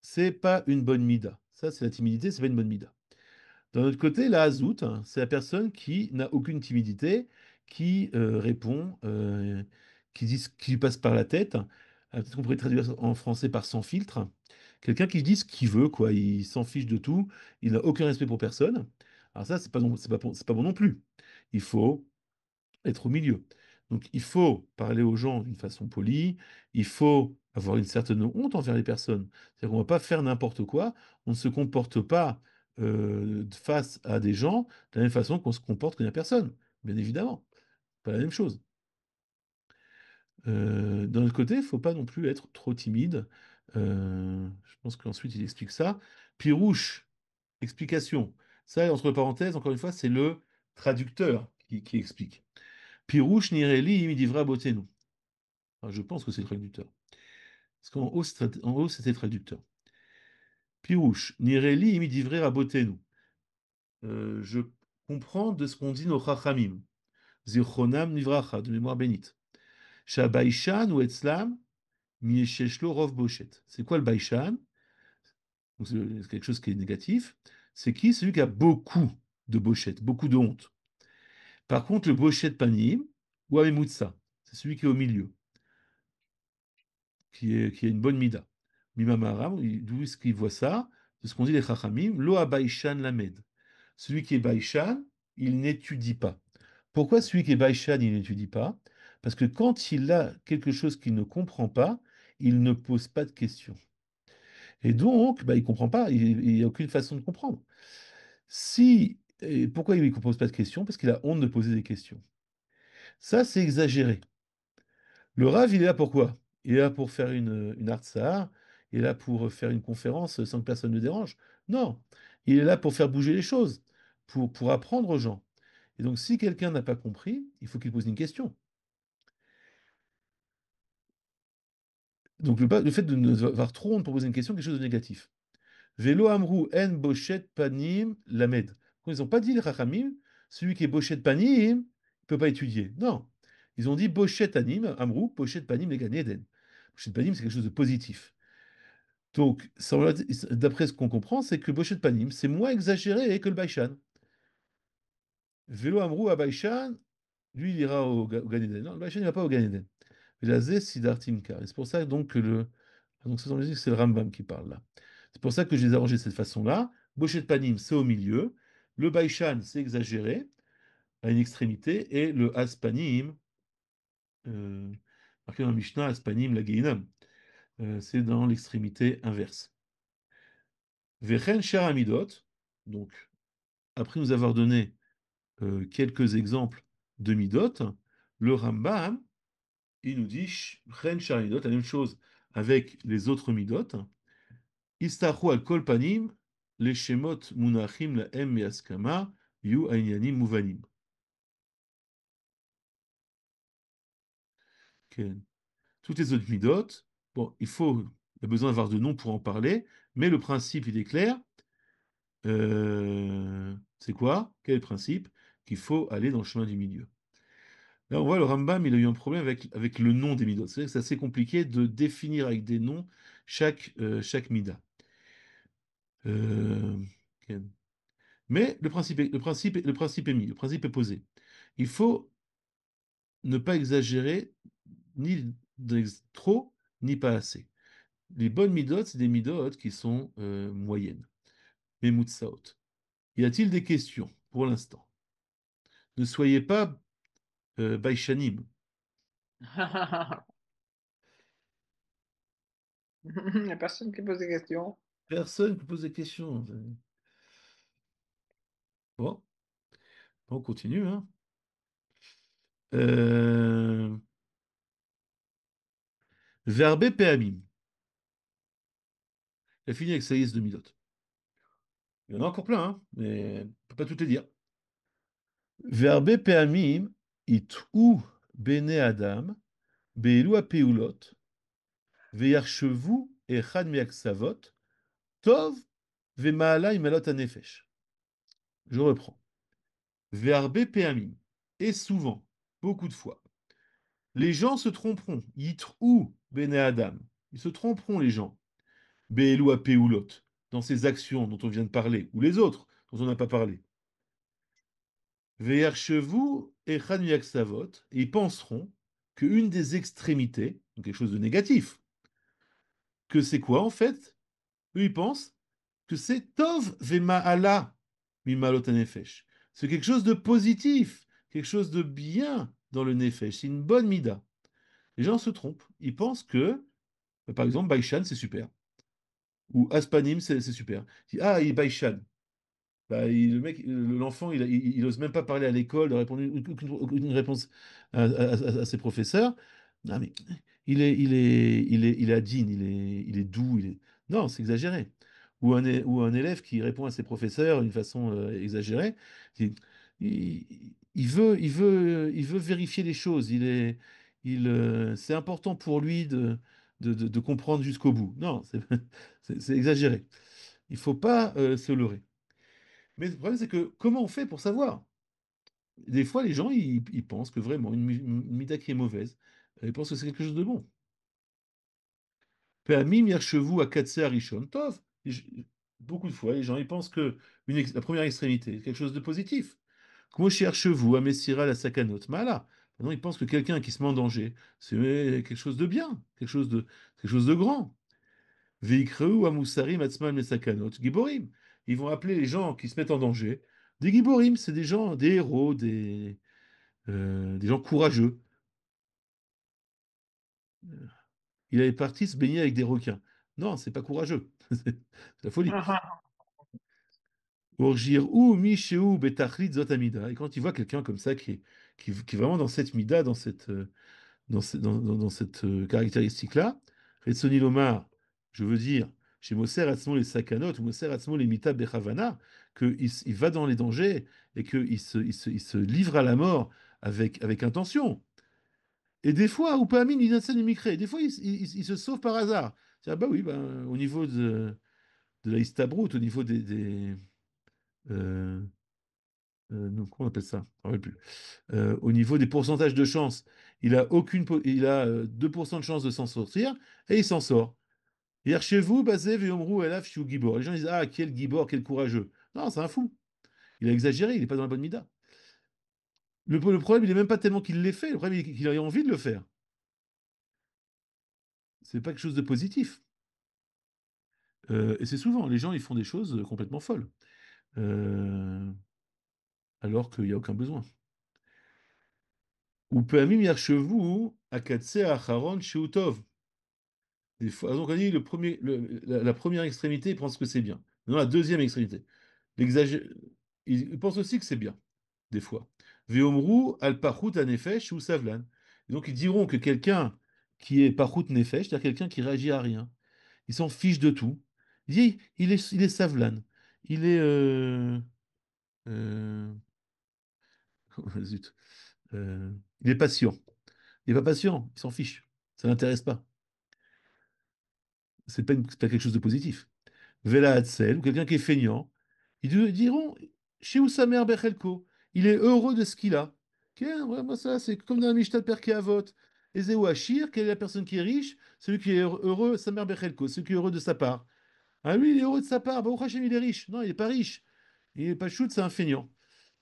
c'est pas une bonne mida. Ça, c'est la timidité, c'est pas une bonne mida. D'un autre côté, la hazout, hein, c'est la personne qui n'a aucune timidité, qui répond, qui dit ce qui lui passe par la tête. Peut-être qu'on pourrait traduire en français par sans filtre. Quelqu'un qui dit ce qu'il veut, quoi. Il s'en fiche de tout. Il n'a aucun respect pour personne. Alors ça, c'est pas bon non plus. Il faut être au milieu. Donc il faut parler aux gens d'une façon polie, il faut avoir une certaine honte envers les personnes. C'est-à-dire qu'on ne va pas faire n'importe quoi, on ne se comporte pas face à des gens de la même façon qu'on se comporte quand il n'y a personne, bien évidemment. Pas la même chose. D'un autre côté, il ne faut pas non plus être trop timide. Je pense qu'ensuite il explique ça. Pirouche, explication. Ça, entre parenthèses, encore une fois, c'est le traducteur qui explique. Pirouche nireli imidivra botenu. Enfin, je pense que c'est le traducteur. Parce qu'en haut, en haut, c'était traducteur. Pirouche, Nireli imidivre rabotenu. Je comprends de ce qu'on dit nos chachamim. Zichronam nivracha, de mémoire bénite. Shabaishan ou etzlam, miesheshlo rov boshet. C'est quoi le baishan? C'est quelque chose qui est négatif. C'est qui? Celui qui a beaucoup de boshet, beaucoup de honte. Par contre, le boshet panim, ou amemutsa, c'est celui qui est au milieu, qui a une bonne mida. Mimamaram, d'où est-ce qu'il voit ça? C'est ce qu'on dit les Chachamim, lo baishan lamed. Celui qui est baishan, il n'étudie pas. Pourquoi celui qui est baishan, il n'étudie pas? Parce que quand il a quelque chose qu'il ne comprend pas, il ne pose pas de questions. Et donc, bah, il ne comprend pas, il n'y a aucune façon de comprendre. Si, et pourquoi il ne pose pas de questions? Parce qu'il a honte de poser des questions. Ça, c'est exagéré. Le Rav, il est là pour quoi? Il est là pour faire une Artsar, il est là pour faire une conférence sans que personne ne dérange. Non, il est là pour faire bouger les choses, pour apprendre aux gens. Et donc, si quelqu'un n'a pas compris, il faut qu'il pose une question. Donc, le fait de ne avoir trop honte pour poser une question, quelque chose de négatif. Velo amrou en bochet panim lamed. Quand ils n'ont pas dit les rachamim, celui qui est bochet panim, il ne peut pas étudier. Non. Ils ont dit bochet anim, amrou, bochet panim les Eden. Bochet panim, c'est quelque chose de positif. Donc, d'après ce qu'on comprend, c'est que Bochet Panim, c'est moins exagéré que le Baishan. Vélo Amrou à Baishan, lui, il ira au Gan Eden. Non, le Baishan, il ne va pas au Gan Eden. Velazé Siddhartimka. Et c'est pour ça donc que le. Donc, c'est le Rambam qui parle là. C'est pour ça que je les ai arrangés de cette façon-là. Bochet Panim, c'est au milieu. Le Baishan, c'est exagéré, à une extrémité. Et le Aspanim, euh, marqué dans le Mishnah, Aspanim, la Geinam, c'est dans l'extrémité inverse. Vechen Shar Amidot, donc après nous avoir donné quelques exemples de midot, le Rambam, il nous dit Chen Shar Midot, la même chose avec les autres midot. Istachu al kol panim, les shemot munachim la em measkama, yu ainyanim muvanim. Ok. Toutes les autres midot, bon, il y a besoin d'avoir de noms pour en parler, mais le principe, il est clair. C'est quoi? Quel est le principe? Qu'il faut aller dans le chemin du milieu. Là, on voit le Rambam, il a eu un problème avec le nom des midot. C'est assez compliqué de définir avec des noms chaque mida. Euh, ok. Mais le principe est mis, le principe est posé. Il faut ne pas exagérer ni trop, ni pas assez. Les bonnes midot, c'est des midot qui sont moyennes. Memutsaot. Y a-t-il des questions pour l'instant? Ne soyez pas baishanim. Il n'y a personne qui pose des questions. Personne ne pose des questions. Bon, on continue, hein. Euh, Verbe Péamim. Il a fini avec sa liste de Midot. Il y en a encore plein, hein, mais on ne peut pas toutes les dire. Verbe Péamim, it ou bene Adam, beilou apeulot, veyarshevu echad miaksavot, tov Vema'ala imalot anefesh. Je reprends. Verbe peamim. Et souvent, beaucoup de fois, les gens se tromperont. Yitrou bene Adam. Ils se tromperont, les gens. Be'elu apeulot. Dans ces actions dont on vient de parler. Ou les autres dont on n'a pas parlé. Ve'erchevu echan yaksavot. Et ils penseront qu'une des extrémités, donc quelque chose de négatif, que c'est quoi en fait? Eux, ils pensent que c'est Tov Vema'ala Mimalot Nefesh. C'est quelque chose de positif, quelque chose de bien dans le Nefesh. C'est une bonne mida. Les gens se trompent. Ils pensent que, par exemple, Baishan, c'est super. Ou Aspanim, c'est super. Ils disent, ah, il est Baishan. Bah, l'enfant, il ose même pas parler à l'école, de répondre aucune réponse à ses professeurs. Non, mais il est adine, il est doux, Non, c'est exagéré. Ou un élève qui répond à ses professeurs d'une façon exagérée, il, il veut vérifier les choses. C'est important pour lui de comprendre jusqu'au bout. Non, c'est exagéré. Il faut pas se leurrer. Mais le problème, c'est que comment on fait pour savoir? Des fois, les gens, ils pensent que vraiment, une mida qui est mauvaise, ils pensent que c'est quelque chose de bon. Pe'amim yarchevu akatse harishon tov. Beaucoup de fois, les gens, ils pensent que la première extrémité est quelque chose de positif. Como cherchez-vous à messira la sakanot mala. Non, ils pensent que quelqu'un qui se met en danger, c'est quelque chose de bien, quelque chose de grand. Veikreu amusarim atzman mesakanot giborim. Ils vont appeler les gens qui se mettent en danger des giborim, c'est des gens, des héros, des gens courageux. Il avait parti se baigner avec des requins. Non, c'est pas courageux. C'est la folie. Orgir ou Misheu betachlit zot amida. Et quand il voit quelqu'un comme ça qui est vraiment dans cette mida, dans cette caractéristique-là, Retsoni Lomar, je veux dire, chez Moser Atzmo les sakanot, ou Moser Atzmo les mita bechavana, qu'il va dans les dangers et qu'il se livre à la mort avec intention. Et des fois, ou pas Amin, il enseigne micré. Des fois, il se sauve par hasard. C'est, ah bah oui, ben, au niveau de la Istabrout, au niveau euh, non, comment on appelle ça? Je me rappelle plus. Au niveau des pourcentages de chance, il a 2% de chance de s'en sortir et il s'en sort. Hier chez vous, Basé, Veomrou, Elaf, Chiou, Gibor. Les gens disent, ah, quel Gibor, quel courageux. Non, c'est un fou. Il a exagéré, il n'est pas dans la bonne mida. Le problème, il n'est même pas tellement qu'il l'ait fait, le problème, il est qu'il a envie de le faire. C'est pas quelque chose de positif. Et c'est souvent, les gens, ils font des choses complètement folles, euh, alors qu'il n'y a aucun besoin. Ou Peamim Yarchevu, Akatse Acharon Sheutov. Des fois, donc on dit la première extrémité, ils pensent que c'est bien. Non, la deuxième extrémité. L'exagé- ils pensent aussi que c'est bien, des fois. Veomru al pachut nefesh ou savlan. Et donc ils diront que quelqu'un qui est pachut nefesh, c'est-à-dire quelqu'un qui réagit à rien, il s'en fiche de tout. Il est savlan. Il est euh, zut. Il est patient. Il n'est pas patient, il s'en fiche. Ça l'intéresse pas. C'est pas quelque chose de positif. Vela Hatzel, ou quelqu'un qui est feignant, ils diront chez Ousamer Bechelko, il est heureux de ce qu'il a. Moi, ça, c'est comme dans la Mishnah de Perkei Avot. Ezeu Achir, quelle est la personne qui est riche? Celui qui est heureux, Samer Bechelko, celui qui est heureux de sa part. Ah, lui, il est heureux de sa part. Baruch Hashem, il est riche. Non, il n'est pas riche. Il n'est pas shoot, c'est un feignant.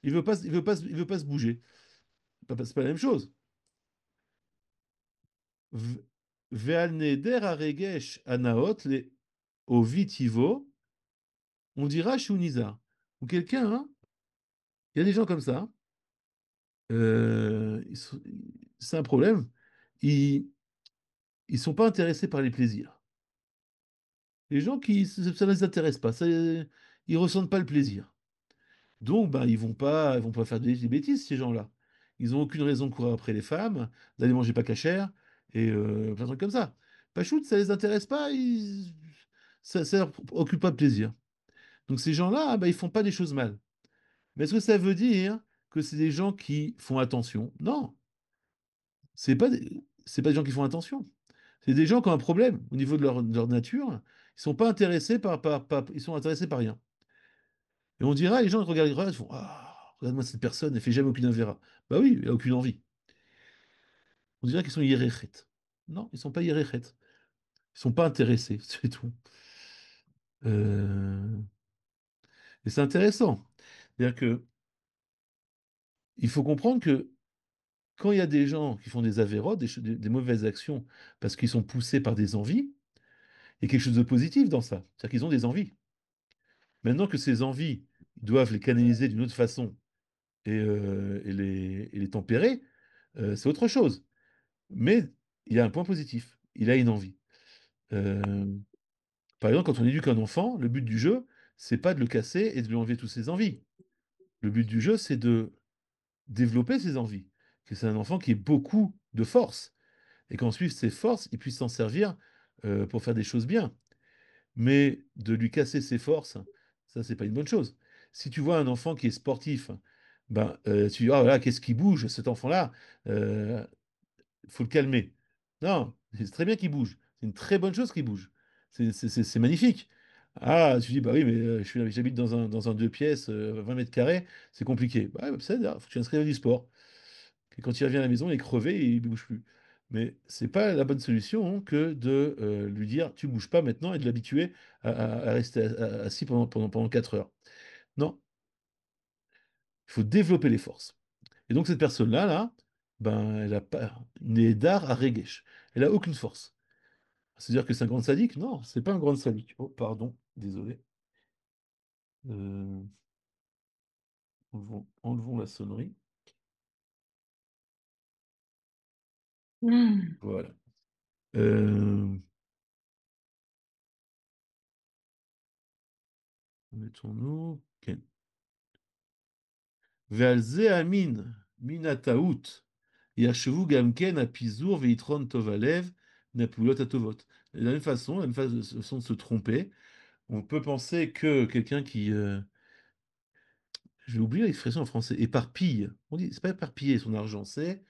Il veut pas se bouger. C'est pas la même chose. V- Ve'al neder aregesh anaot le ovitivo, on dira Shuniza. Ou quelqu'un, hein, il y a des gens comme ça, c'est un problème. Ils ils sont pas intéressés par les plaisirs. Les gens ça ne les intéresse pas, ils ressentent pas le plaisir. Donc, ben, ils vont pas faire des bêtises, ces gens-là. Ils ont aucune raison de courir après les femmes, d'aller manger pas cachère, et plein de trucs comme ça. Pachout, ça les intéresse pas, ça leur occupe pas de plaisir. Donc ces gens-là, ben, ils font pas des choses mal. Mais est-ce que ça veut dire que c'est des gens qui font attention? Non, c'est pas des gens qui font attention. C'est des gens qui ont un problème au niveau de leur nature. Ils sont pas intéressés ils sont intéressés par rien. Et on dira, les gens ils regardent, ils font, ah, regarde-moi cette personne, elle fait jamais aucune avéra. Bah oui, elle a aucune envie. On dirait qu'ils sont yéréchet. Non, ils sont pas yéréchet. Ils sont pas intéressés, c'est tout. Euh, Et c'est intéressant. C'est-à-dire que il faut comprendre que quand il y a des gens qui font des avérotes, des mauvaises actions, parce qu'ils sont poussés par des envies, il y a quelque chose de positif dans ça. C'est-à-dire qu'ils ont des envies. Maintenant que ces envies, ils doivent les canaliser d'une autre façon et les tempérer, c'est autre chose. Mais il y a un point positif. Il a une envie. Euh, Par exemple, quand on éduque un enfant, le but du jeu, c'est pas de le casser et de lui enlever toutes ses envies. Le but du jeu, c'est de développer ses envies. Que c'est un enfant qui ait beaucoup de force. Et qu'ensuite, ses forces, il puisse s'en servir pour faire des choses bien. Mais de lui casser ses forces, ça, c'est pas une bonne chose. Si tu vois un enfant qui est sportif, ben, tu dis, oh là, qu'est-ce qui bouge, cet enfant-là, euh, faut le calmer. Non, c'est très bien qu'il bouge. C'est une très bonne chose qu'il bouge. C'est magnifique. Ah, tu dis, bah oui, mais j'habite dans un deux pièces, 20 mètres carrés, c'est compliqué. Bah, ouais, c'est faut que tu inscrives à du sport. Et quand il revient à la maison, il est crevé et il ne bouge plus. Mais c'est pas la bonne solution que de lui dire, tu bouges pas maintenant et de l'habituer à rester assis pendant 4 heures. Non, il faut développer les forces. Et donc cette personne-là, ben, elle a pas une d'art à Regesh. Elle a aucune force. C'est-à-dire que c'est un grand sadique? Non, c'est pas un grand sadique. Oh, pardon, désolé. Euh, enlevons la sonnerie. Mmh. Voilà. Euh, Mettons-nous. Ok. ועל זה אמין מן הטעות יחשבו גם כן הפיזור ויתרון טוב הלב מהפעולות הטובות. De la même façon de se tromper, on peut penser que quelqu'un qui, je vais oublier l'expression en français, éparpille. On dit, c'est pas éparpiller son argent, c'est,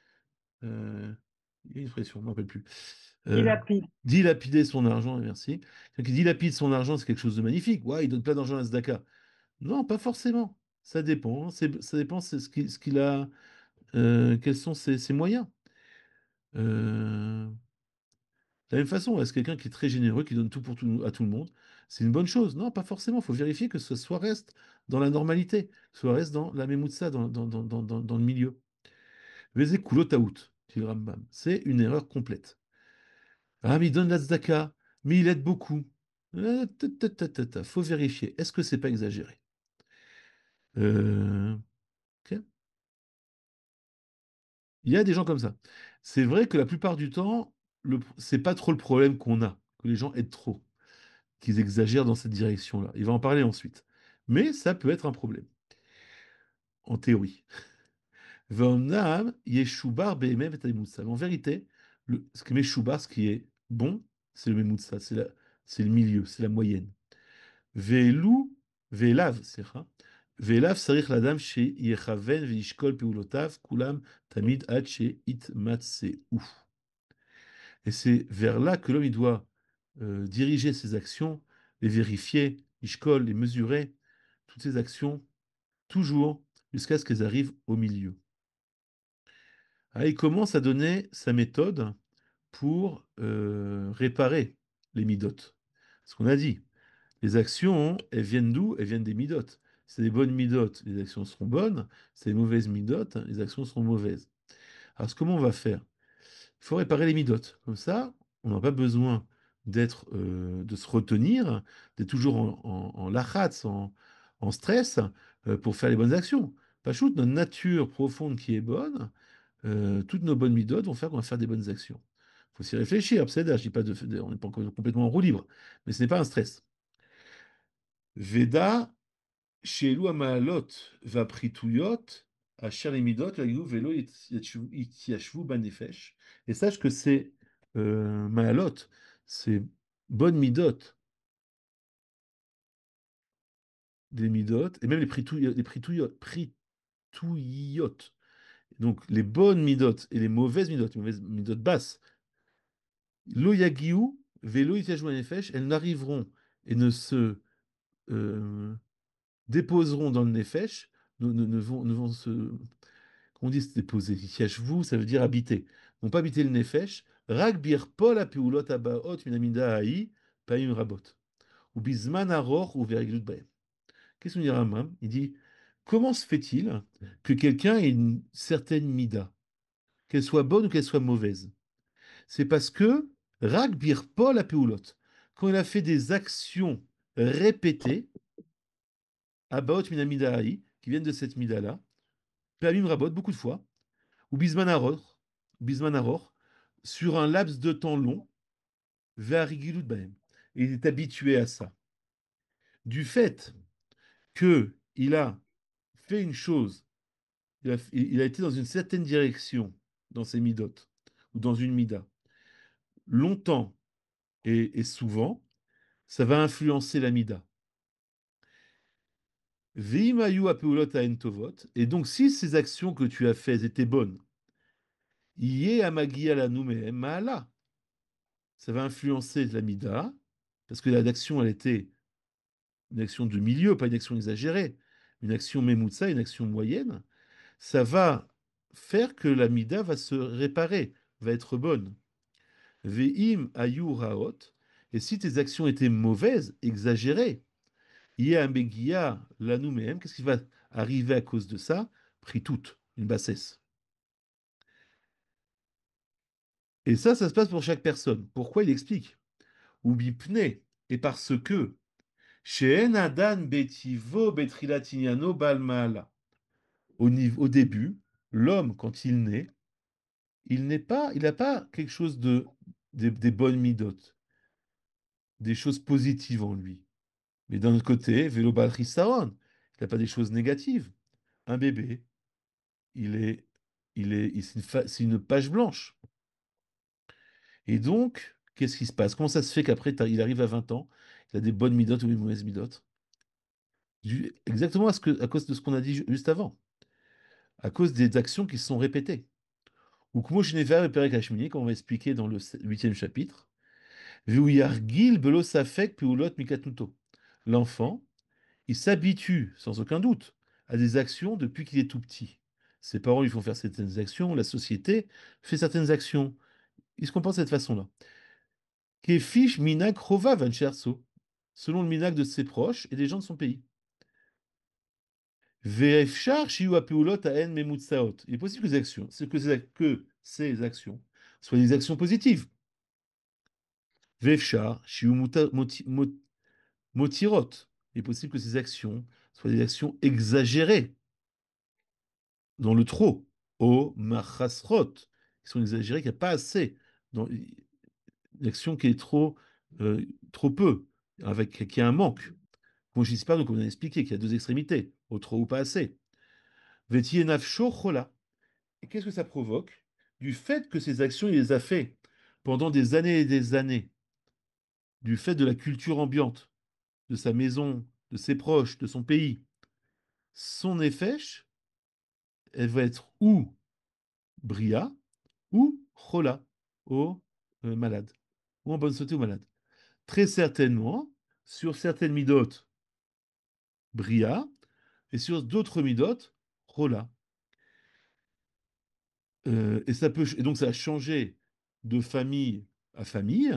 euh, il y a une expression, je ne me rappelle plus. Euh, Dilapide. Dilapider son argent, merci. Quelqu'un qui dilapide son argent, c'est quelque chose de magnifique. Ouais, il donne plein d'argent à Zdaka. Non, pas forcément. Ça dépend. Ça dépend c'est ce qu'il a, quels sont ses moyens. De la même façon, est-ce quelqu'un qui est très généreux, qui donne tout pour tout à tout le monde, c'est une bonne chose? Non, pas forcément. Il faut vérifier que ce soit reste dans la normalité, que ce soit reste dans la mémoutsa, dans le milieu. Vezé kulotaout, dit le Rambam. C'est une erreur complète. Ah, mais il donne la tzedaka, mais il aide beaucoup. Faut vérifier. Est-ce que c'est pas exagéré? Euh, ok. Il y a des gens comme ça. C'est vrai que la plupart du temps, c'est pas trop le problème qu'on a, que les gens aident trop, qu'ils exagèrent dans cette direction-là. Il va en parler ensuite. Mais ça peut être un problème, en théorie. V'omnam yeshubar be'emev et halimutsa. Mais en vérité, ce qui est meshubar, ce qui est bon, c'est le memutsa, c'est le milieu, c'est la moyenne. Ve'elu, ve'elav, סליחה. ואליו צריך לאדם שיכוון וישקול פעולותיו, כולם תמיד עד שיתמצאו. Et c'est vers là que l'homme il doit diriger ses actions, les vérifier, ishkol, les mesurer, toutes ses actions, toujours jusqu'à ce qu'elles arrivent au milieu. Ah, il commence à donner sa méthode pour réparer les midotes. Ce qu'on a dit, les actions, elles viennent d'où? Elles viennent des midotes. Si c'est des bonnes midotes, les actions seront bonnes. Si c'est des mauvaises midotes, les actions seront mauvaises. Alors, comment on va faire? Il faut réparer les midotes. Comme ça, on n'a pas besoin de se retenir, d'être toujours en lachatz, en stress, pour faire les bonnes actions. Pachout, notre nature profonde qui est bonne, toutes nos bonnes midotes vont faire qu'on va faire des bonnes actions. Il faut s'y réfléchir, je dis pas on n'est pas encore complètement en roue libre, mais ce n'est pas un stress. Veda, chez Elou Amaalot, va prituyot, à Midot, la Velo, Yatiashvu Banefesh. Et sache que c'est Maalot, c'est bonnes Midot, des Midot, et même les prituyot. Donc les bonnes Midot et les mauvaises Midot basses, Lo Yagiou, Vélo Itiyashvu Nefesh, elles n'arriveront et ne se déposeront dans le Nefesh, ne vont se. Qu'on dit se déposer. Itiyashvu, ça veut dire habiter. Vont pas habiter le Nefesh. Rak bir pol apeulot abaot minamida ha'i, paim rabot. Ou bisman aror ou veriglut baem. Qu'est-ce qu'on dit Rambam? Il dit, comment se fait-il que quelqu'un ait une certaine mida, qu'elle soit bonne ou qu'elle soit mauvaise? C'est parce que Rak bir pol apeulot, quand il a fait des actions répétées, abaot minamida ha'i, qui viennent de cette mida-là, paim rabot, beaucoup de fois, ou Bisman Aror, sur un laps de temps long, vers Rigilut Bahem. Et il est habitué à ça. Du fait que il a fait une chose, il a été dans une certaine direction dans ses midotes, ou dans une mida, longtemps et souvent, ça va influencer la mida. Veimayu apeulot haen tovot, et donc si ces actions que tu as faites étaient bonnes, yé amagia la noumehem ma'ala, ça va influencer la mida, parce que l'action, elle était une action de milieu, pas une action exagérée, une action memutsa, une action moyenne, ça va faire que la mida va se réparer, va être bonne. Ve'im ayu raot, et si tes actions étaient mauvaises, exagérées, ye'amegia lanu mehem, qu'est-ce qui va arriver à cause de ça? Pris toute, une bassesse. Et ça se passe pour chaque personne. Pourquoi il explique? Ou bipne, et parce que chez Enadan betivo betrilatiniano balmaala. Au début, l'homme, quand il naît, il n'a pas quelque chose des bonnes midotes, des choses positives en lui. Mais d'un autre côté, vélo Saron, il n'a pas des choses négatives. Un bébé, il est, c'est une page blanche. Et donc, qu'est-ce qui se passe? Comment ça se fait qu'après, il arrive à 20 ans, il a des bonnes midotes ou des mauvaises midotes? Exactement à cause de ce qu'on a dit juste avant, à cause des actions qui se sont répétées. Ou Kmo Shnever et Perek Hashmini, comme on va expliquer dans le huitième chapitre. Veuyargil belo safek peulot mikatnuto. L'enfant, il s'habitue, sans aucun doute, à des actions depuis qu'il est tout petit. Ses parents lui font faire certaines actions, la société fait certaines actions. Il se comporte de cette façon-là. Kefish minak rova van Scherzo, selon le minak de ses proches et des gens de son pays. Ve'efshar shiu apeulot haen memutsaot. Il est possible que ces actions soient des actions positives. Ve'efshar shiu motirot. Il est possible que ces actions soient des actions exagérées, dans le trop. O machasrot, qui sont exagérées, qu'il n'y a pas assez. Dans une action qui est trop peu, avec qui a un manque. Moi, je ne dis pas, donc on a expliqué qu'il y a deux extrémités, au trop ou pas assez. Veti enafsho chola. Et qu'est-ce que ça provoque? Du fait que ces actions, il les a fait pendant des années et des années, du fait de la culture ambiante, de sa maison, de ses proches, de son pays, son nefesh, elle va être ou bria ou chola, au malade, ou en bonne santé ou malade. Très certainement, sur certaines midotes, bria, et sur d'autres midotes, chola. Et donc ça a changé de famille à famille,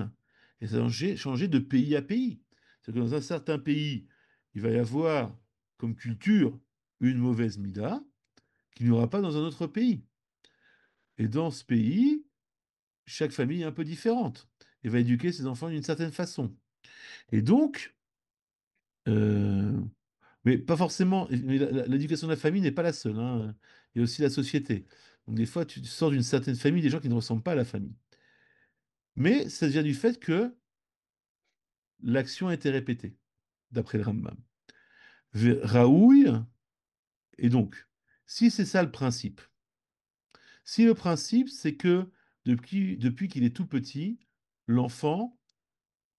et ça a changé de pays à pays. C'est-à-dire que dans un certain pays, il va y avoir comme culture une mauvaise mida qu'il n'y aura pas dans un autre pays. Et dans ce pays, chaque famille est un peu différente et va éduquer ses enfants d'une certaine façon. Et donc, euh, mais pas forcément, mais l'éducation de la famille n'est pas la seule, hein. Il y a aussi la société. Donc des fois, tu sors d'une certaine famille des gens qui ne ressemblent pas à la famille. Mais ça vient du fait que l'action a été répétée, d'après le Rambam. Raoui, et donc, si c'est ça le principe, si le principe c'est que depuis qu'il est tout petit, l'enfant,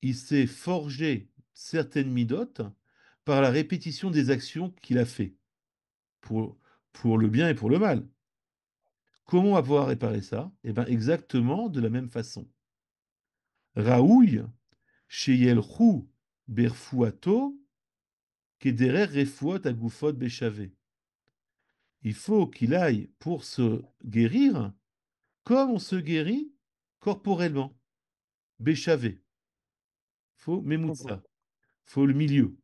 il s'est forgé certaines midotes par la répétition des actions qu'il a fait, pour, pour le bien et pour le mal. Comment on va pouvoir réparer ça? Eh bien, exactement de la même façon. Raoui, Sheyelchu berfuato kederer refuot agufot beshavé. Il faut qu'il aille pour se guérir comme on se guérit corporellement. Beshavé. Faut Mhm. memutsa. Faut le milieu.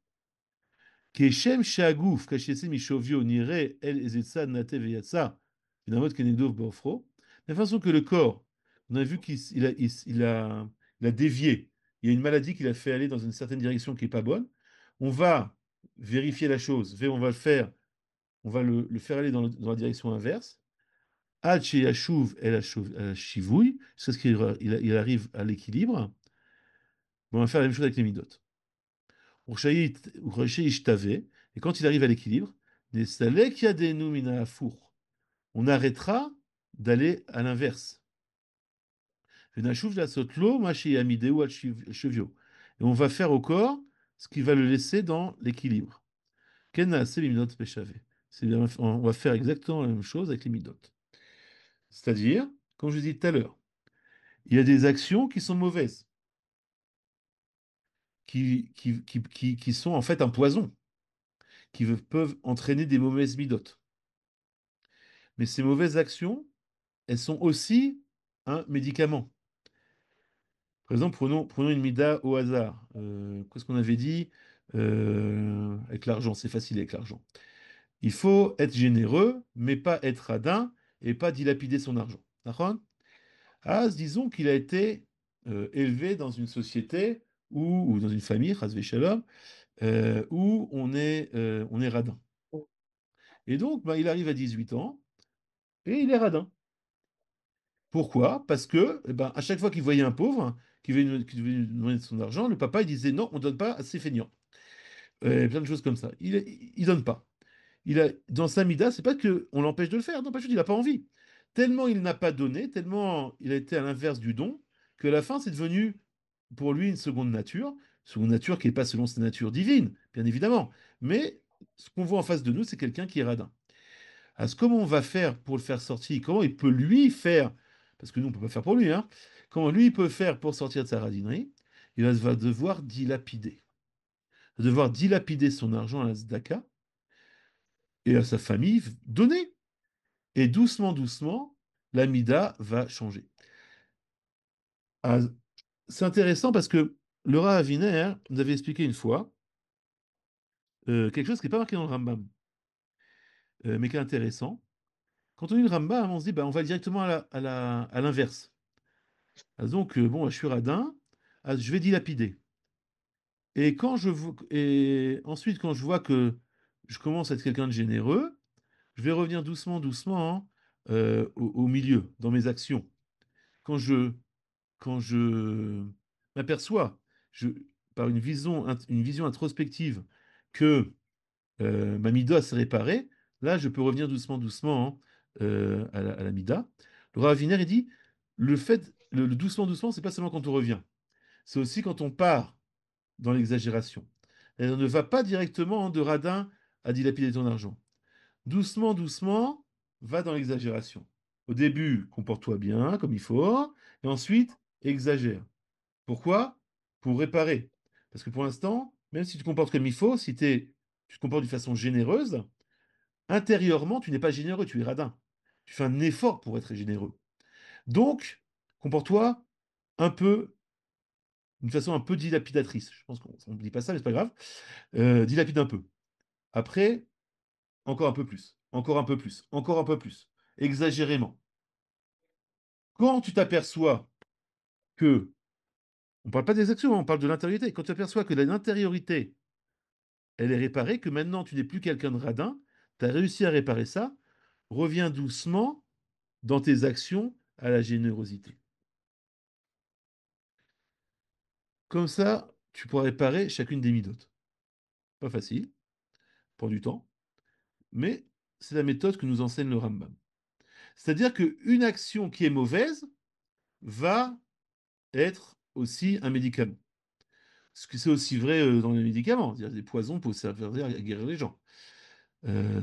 Keshem sheaguf kashese mishovio nire el ezetsa nate veyatsa. Dinamot kenegdov bofro. De la façon que le corps, on a vu qu'il a dévié. Il y a une maladie qui l'a fait aller dans une certaine direction qui n'est pas bonne. On va vérifier la chose. On va le faire. On va le faire aller dans la direction inverse. Ad sheyashuv el shivouille. C'est ce qu'il arrive à l'équilibre. On va faire la même chose avec les midot. Et quand il arrive à l'équilibre, on arrêtera d'aller à l'inverse. Et on va faire au corps ce qui va le laisser dans l'équilibre. On va faire exactement la même chose avec les midot. C'est-à-dire, comme je disais tout à l'heure, il y a des actions qui sont mauvaises, qui sont en fait un poison, peuvent entraîner des mauvaises midot. Mais ces mauvaises actions, elles sont aussi un médicament. Par exemple, prenons une mida au hasard. Qu'est-ce qu'on avait dit avec l'argent? C'est facile avec l'argent. Il faut être généreux, mais pas être radin et pas dilapider son argent. D'accord? Ah, disons qu'il a été élevé dans une société ou dans une famille, Chas Shalom, où on est radin. Et donc, bah, il arrive à 18 ans et il est radin. Pourquoi? Parce que, eh ben, à chaque fois qu'il voyait un pauvre qui devait lui demander de son argent, le papa il disait non, on ne donne pas à ces feignants. Plein de choses comme ça. Il donne pas. Dans sa mida, c'est pas que on l'empêche de le faire, non, pas juste, il n'a pas envie. Tellement il n'a pas donné, tellement il a été à l'inverse du don, qu'à la fin, c'est devenu pour lui une seconde nature qui n'est pas selon sa nature divine, bien évidemment. Mais ce qu'on voit en face de nous, c'est quelqu'un qui est radin. Comment on va faire pour le faire sortir? Comment il peut lui faire? Parce que nous, on ne peut pas faire pour lui, hein. Comment lui il peut faire pour sortir de sa radinerie? Va devoir dilapider. Il va devoir dilapider son argent à la tzedaka et à sa famille, donner. Et doucement, doucement, l'amida va changer. Ah, c'est intéressant parce que le Rav Aviner nous avait expliqué une fois quelque chose qui n'est pas marqué dans le Rambam, mais qui est intéressant. Quand on lit le Rambam, on se dit, bah, on va directement à l'inverse. Ah, donc, bon, je suis radin, je vais dilapider. Et ensuite, quand je vois que je commence à être quelqu'un de généreux, je vais revenir doucement, doucement, hein, au milieu, dans mes actions. Quand je, quand je m'aperçois, par une vision introspective, que ma mida s'est réparée, là, je peux revenir doucement, doucement, hein, à la mida. Le Rav Viner, il dit, le doucement, doucement, c'est pas seulement quand on revient, c'est aussi quand on part dans l'exagération. Et on ne va pas directement de radin à dilapider ton argent. Doucement, doucement, va dans l'exagération. Au début, comporte-toi bien, comme il faut, et ensuite, exagère. Pourquoi? Pour réparer. Parce que pour l'instant, même si tu te comportes comme il faut, tu te comportes d'une façon généreuse, intérieurement, tu n'es pas généreux, tu es radin. Tu fais un effort pour être généreux. Donc, comporte-toi un peu, d'une façon un peu dilapidatrice. Je pense qu'on ne dit pas ça, mais c'est pas grave. Dilapide un peu. Après, encore un peu plus, encore un peu plus, encore un peu plus, exagérément. Quand tu t'aperçois que, on ne parle pas des actions, hein, on parle de l'intériorité, quand tu t'aperçois que l'intériorité, elle est réparée, que maintenant tu n'es plus quelqu'un de radin, tu as réussi à réparer ça, reviens doucement dans tes actions à la générosité. Comme ça, tu pourras réparer chacune des midotes. Pas facile, prend du temps, mais c'est la méthode que nous enseigne le Rambam. C'est-à-dire qu'une action qui est mauvaise va être aussi un médicament. Ce que c'est aussi vrai dans les médicaments. C'est-à-dire des poisons peuvent servir à guérir les gens.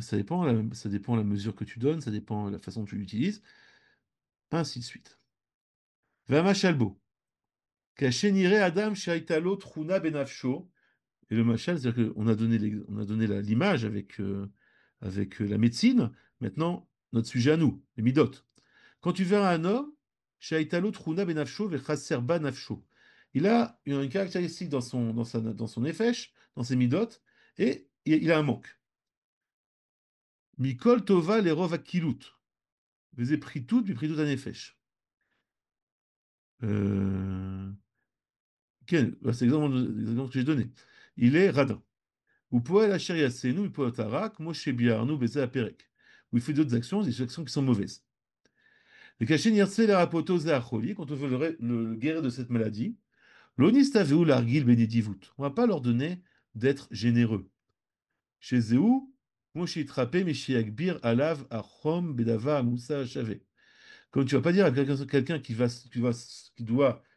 Ça dépend la mesure que tu donnes, ça dépend la façon dont tu l'utilises, ainsi de suite. Vama Chalbo. Kachenire Adam Shaitalo Truna Benafsho. Et le machal, c'est-à-dire qu'on a donné on a donné l'image avec la médecine. Maintenant, notre sujet à nous, les midotes. Quand tu verras un homme, Shaitalo Truna Benafsho Vechasser Ba Nafsho. Il a une caractéristique dans son nefesh, dans ses midotes, et il a un manque. Mikol Tova Lerov Akilut. Vous avez pris tout à nefesh. Euh... C'est l'exemple que j'ai donné. Il est radin. Ou pouvez la chérie nous, il peut tarak, moi chez Biarnou, baiser à Pérec. Où il fait d'autres actions, des actions qui sont mauvaises. Le cachet nirtse la rapotose à Acholi, quand on veut le guérir de cette maladie, l'onistaveu l'argil bénédivut. On va pas leur donner d'être généreux. Chez Zéou, moi chez Trappé, mais chez Akbir, Alav, Achom, Bedava, Moussa, Chavé. Comme tu vas pas dire à quelqu'un qui doit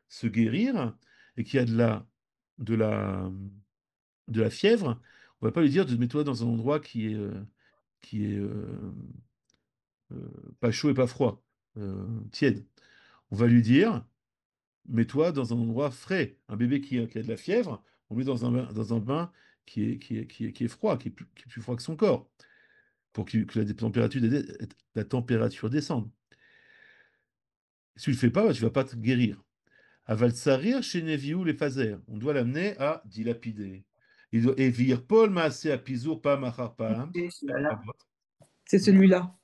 se guérir et qui a de la, de la fièvre, on va pas lui dire de mets-toi dans un endroit qui est pas chaud et pas froid, tiède. On va lui dire mets-toi dans un endroit frais. Un bébé qui a de la fièvre, on le met dans un bain qui est froid, qui est plus froid que son corps, pour que la température descende. Si tu le fais pas, bah, tu vas pas te guérir. Aval sarir chez Neviou les phaser. On doit l'amener à dilapider. Il doit évir Paul Maasé à Pizour, Pam Achar Pam. C'est celui-là. Ah, C'est celui-là.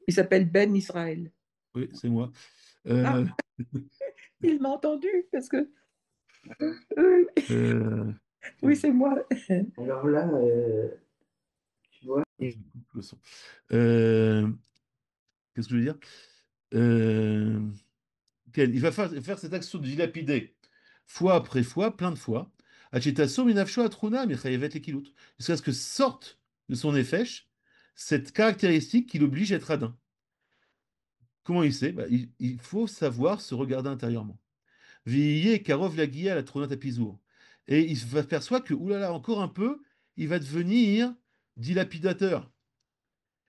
Il s'appelle Ben Israël. oui, c'est moi. Ah, Euh, il m'a entendu parce que oui, euh, oui, c'est moi. Alors là, tu vois, je coupe le son. Euh, qu'est-ce que je veux dire? Euh, il va faire cette action de dilapider fois après fois, plein de fois. Achetaso minafsho atruna michayevet lekilut. Jusqu'à ce que sorte de son effèche cette caractéristique qui l'oblige à être radin. Comment il sait? Bah, il faut savoir se regarder intérieurement. Veillez karov la guilla la tronate à pisour. Et il va perçoit que, oulala, encore un peu, il va devenir dilapidateur.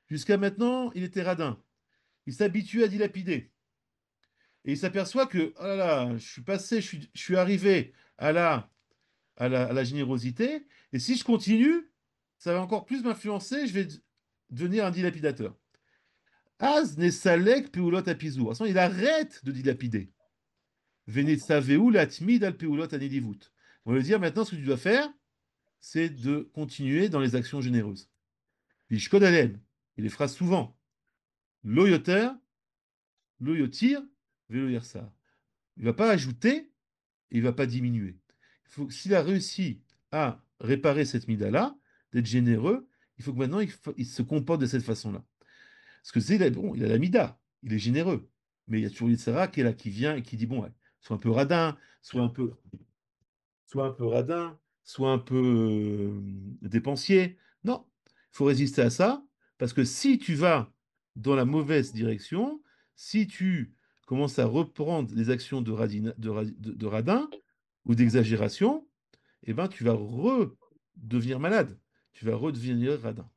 Jusqu'à maintenant, il était radin. Il s'habitue à dilapider. Et il s'aperçoit que, oh là là, je suis passé, je suis arrivé à la générosité. Et si je continue, ça va encore plus m'influencer. Je vais devenir un dilapidateur. Az ne salek peulot apizour. À ce moment, il arrête de dilapider. Venetsaveu latmid al peulot anidivut. On va lui dire maintenant, ce que tu dois faire, c'est de continuer dans les actions généreuses. Vishkod alem. Il les fera souvent. Lo yoter, lo yotir, velo yersa. Il ne va pas ajouter, il ne va pas diminuer. S'il a réussi à réparer cette mida-là, d'être généreux, il faut que maintenant il se comporte de cette façon-là. Parce que c'est bon, il a la mida, il est généreux. Mais il y a toujours Yitzhara qui est là, qui vient et qui dit bon, ouais, sois un peu radin, soit un peu radin, soit un peu dépensier. Non, il faut résister à ça, parce que si tu vas dans la mauvaise direction, si tu commences à reprendre des actions de radin ou d'exagération, eh ben, tu vas redevenir malade. Tu vas redevenir radin.